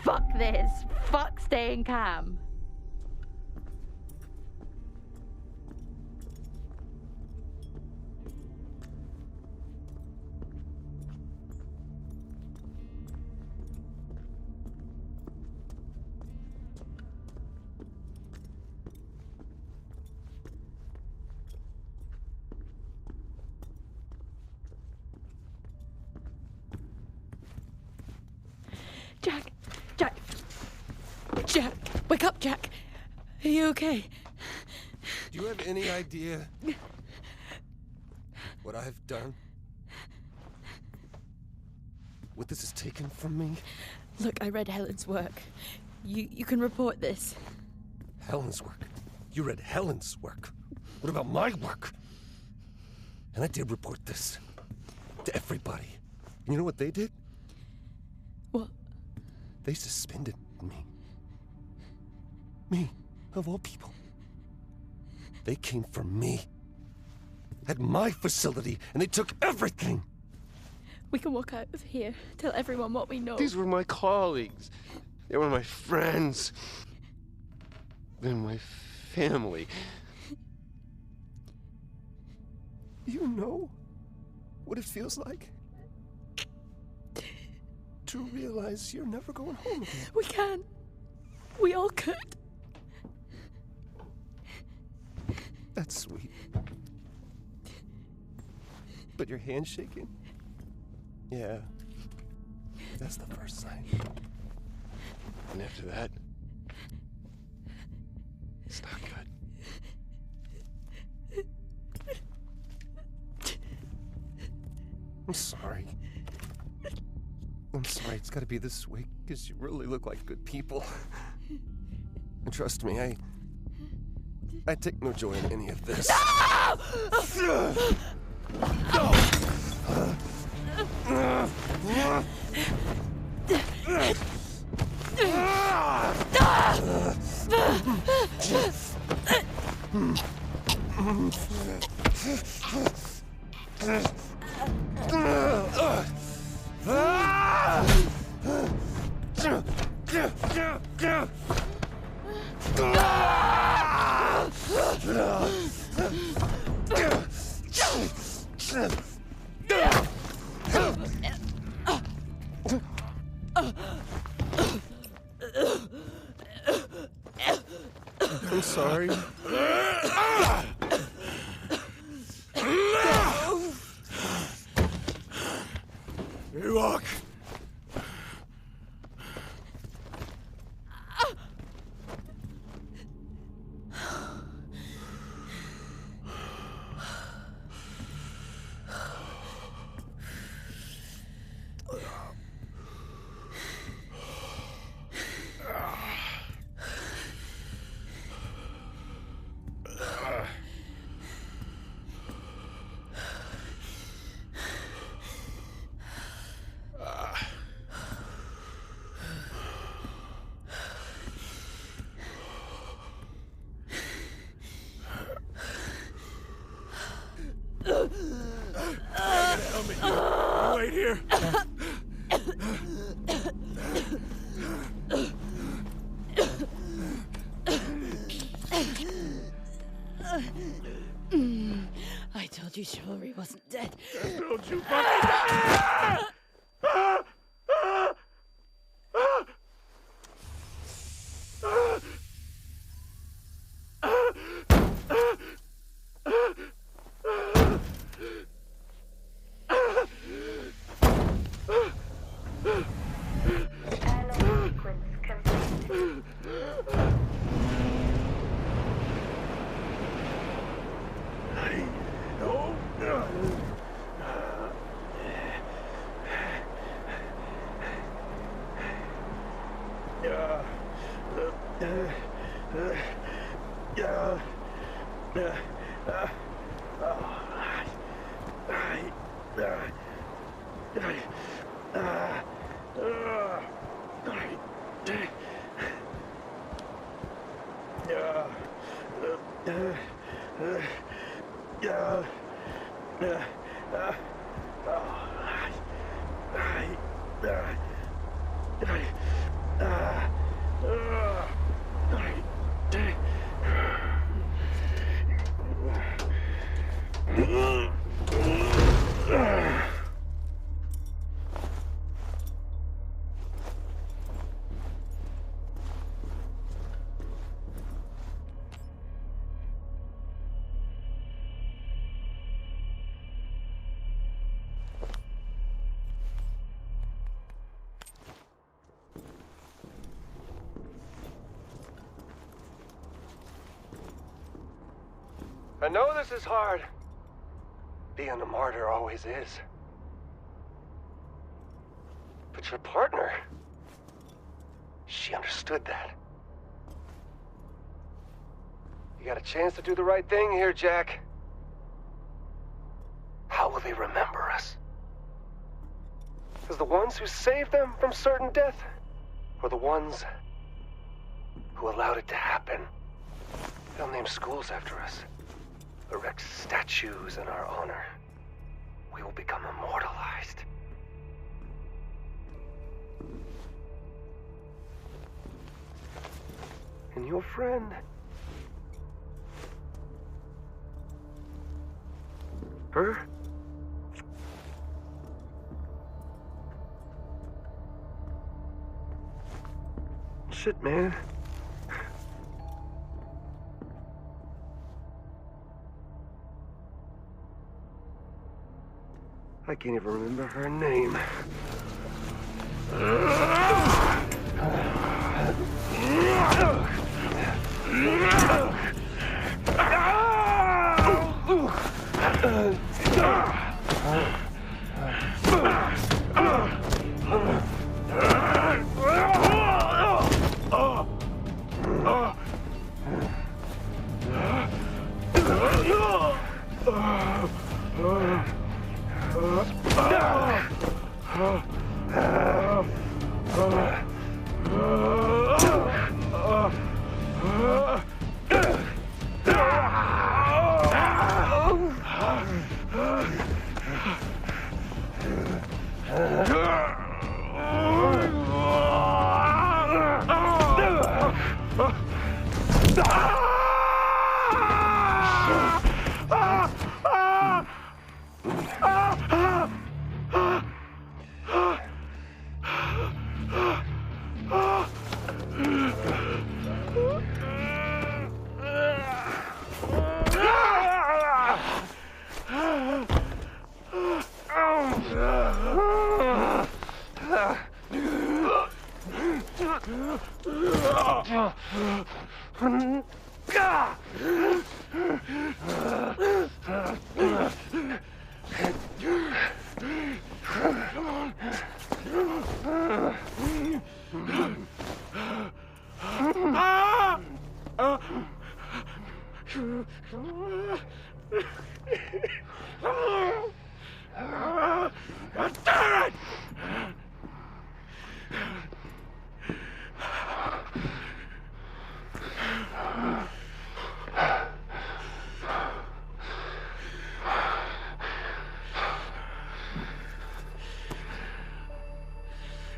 Fuck this. Fuck staying calm. Jack! Wake up, Jack! Are you okay? Do you have any idea what I've done? What this has taken from me? Look, I read Helen's work. You can report this. Helen's work? You read Helen's work? What about my work? And I did report this to everybody. And you know what they did? What? They suspended me. Me, of all people. They came for me. At my facility, and they took everything. We can walk out of here, tell everyone what we know. These were my colleagues. They were my friends. They're my family. You know what it feels like? To realize you're never going home again. We can. We all could. That's sweet. But your hand's shaking? Yeah. That's the first sign. And after that, it's not good. I'm sorry. I'm sorry it's gotta be this way, because you really look like good people. And trust me, I take no joy in any of this. I'm sorry. You walk. you sure he wasn't dead? Don't you fucking... I know this is hard. Being a martyr always is. But your partner, she understood that. You got a chance to do the right thing here, Jack. How will they remember us? As the ones who saved them from certain death? Or the ones who allowed it to happen? They'll name schools after us. Erect statues in our honor. We will become immortalized. And your friend... her? Shit, man. I can't even remember her name.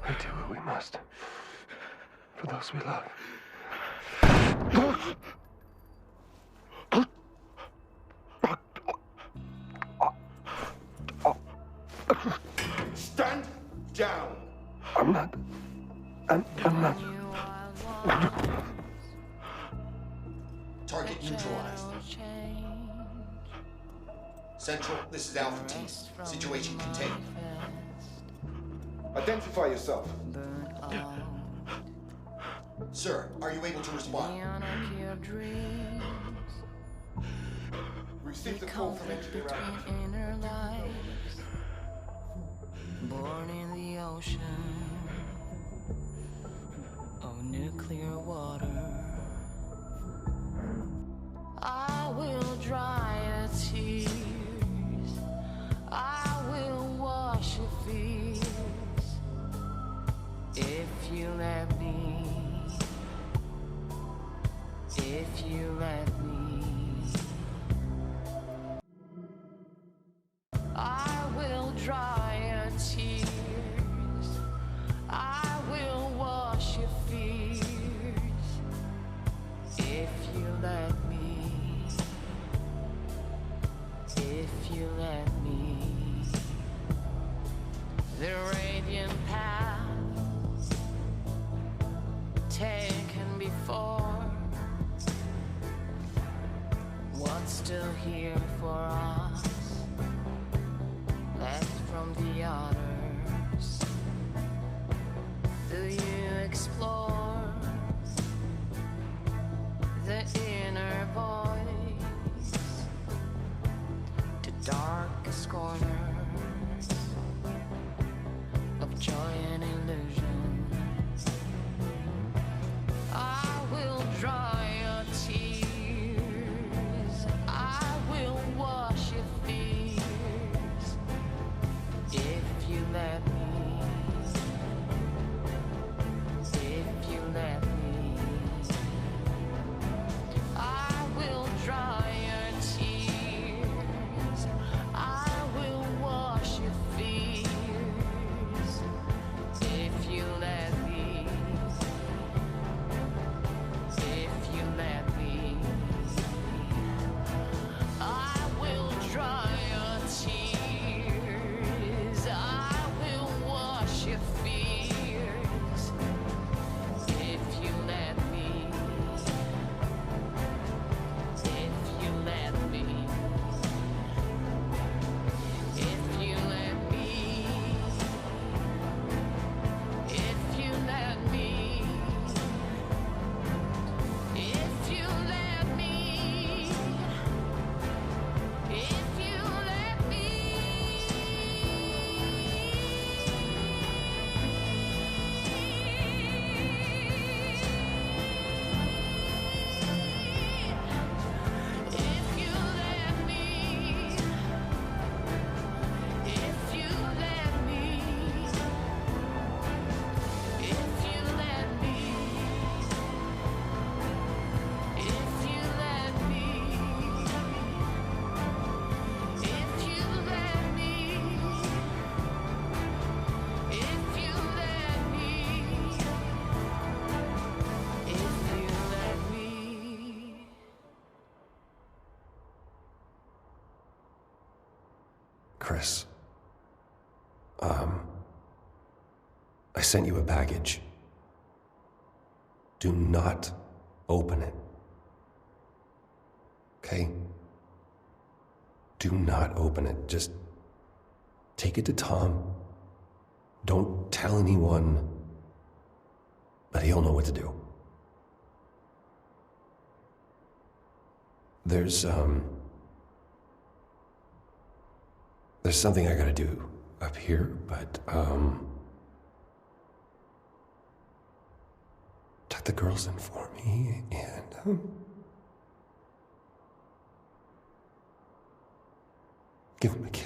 We do what we must for those we love. I'm not... Target neutralized. Central, this is Alpha Team. Situation contained. Identify yourself. Sir, are you able to respond? Received a call from Engineer Adams. Born in the ocean of nuclear water, I will dry your tears, I will wash your fears, if you let me, if you let me. I will dry your tears, I will wash your fears, if you let me, if you let me. The radiant path taken before, what's still here for us, left from the others? Do you explore the inner voice, the darkest corners of joy and illusion? I will dry your tears, I will wash your fears, if you let me, if you let me. I will dry your tears, I will wash your fears, if you let me, if you let me. I will dry your tears, I will wash your fears, if you let me, if you let me, if you let me, if you let me, if you let me, if you let me. If you let me, if you let me, if you let me, if you let me, if you let me, if you let me, if you let me. Chris, I sent you a package. Do not open it. Okay? Do not open it. Just take it to Tom. Don't tell anyone, but he'll know what to do. There's something I gotta do up here, but, tuck the girls in for me, and, give them a kiss.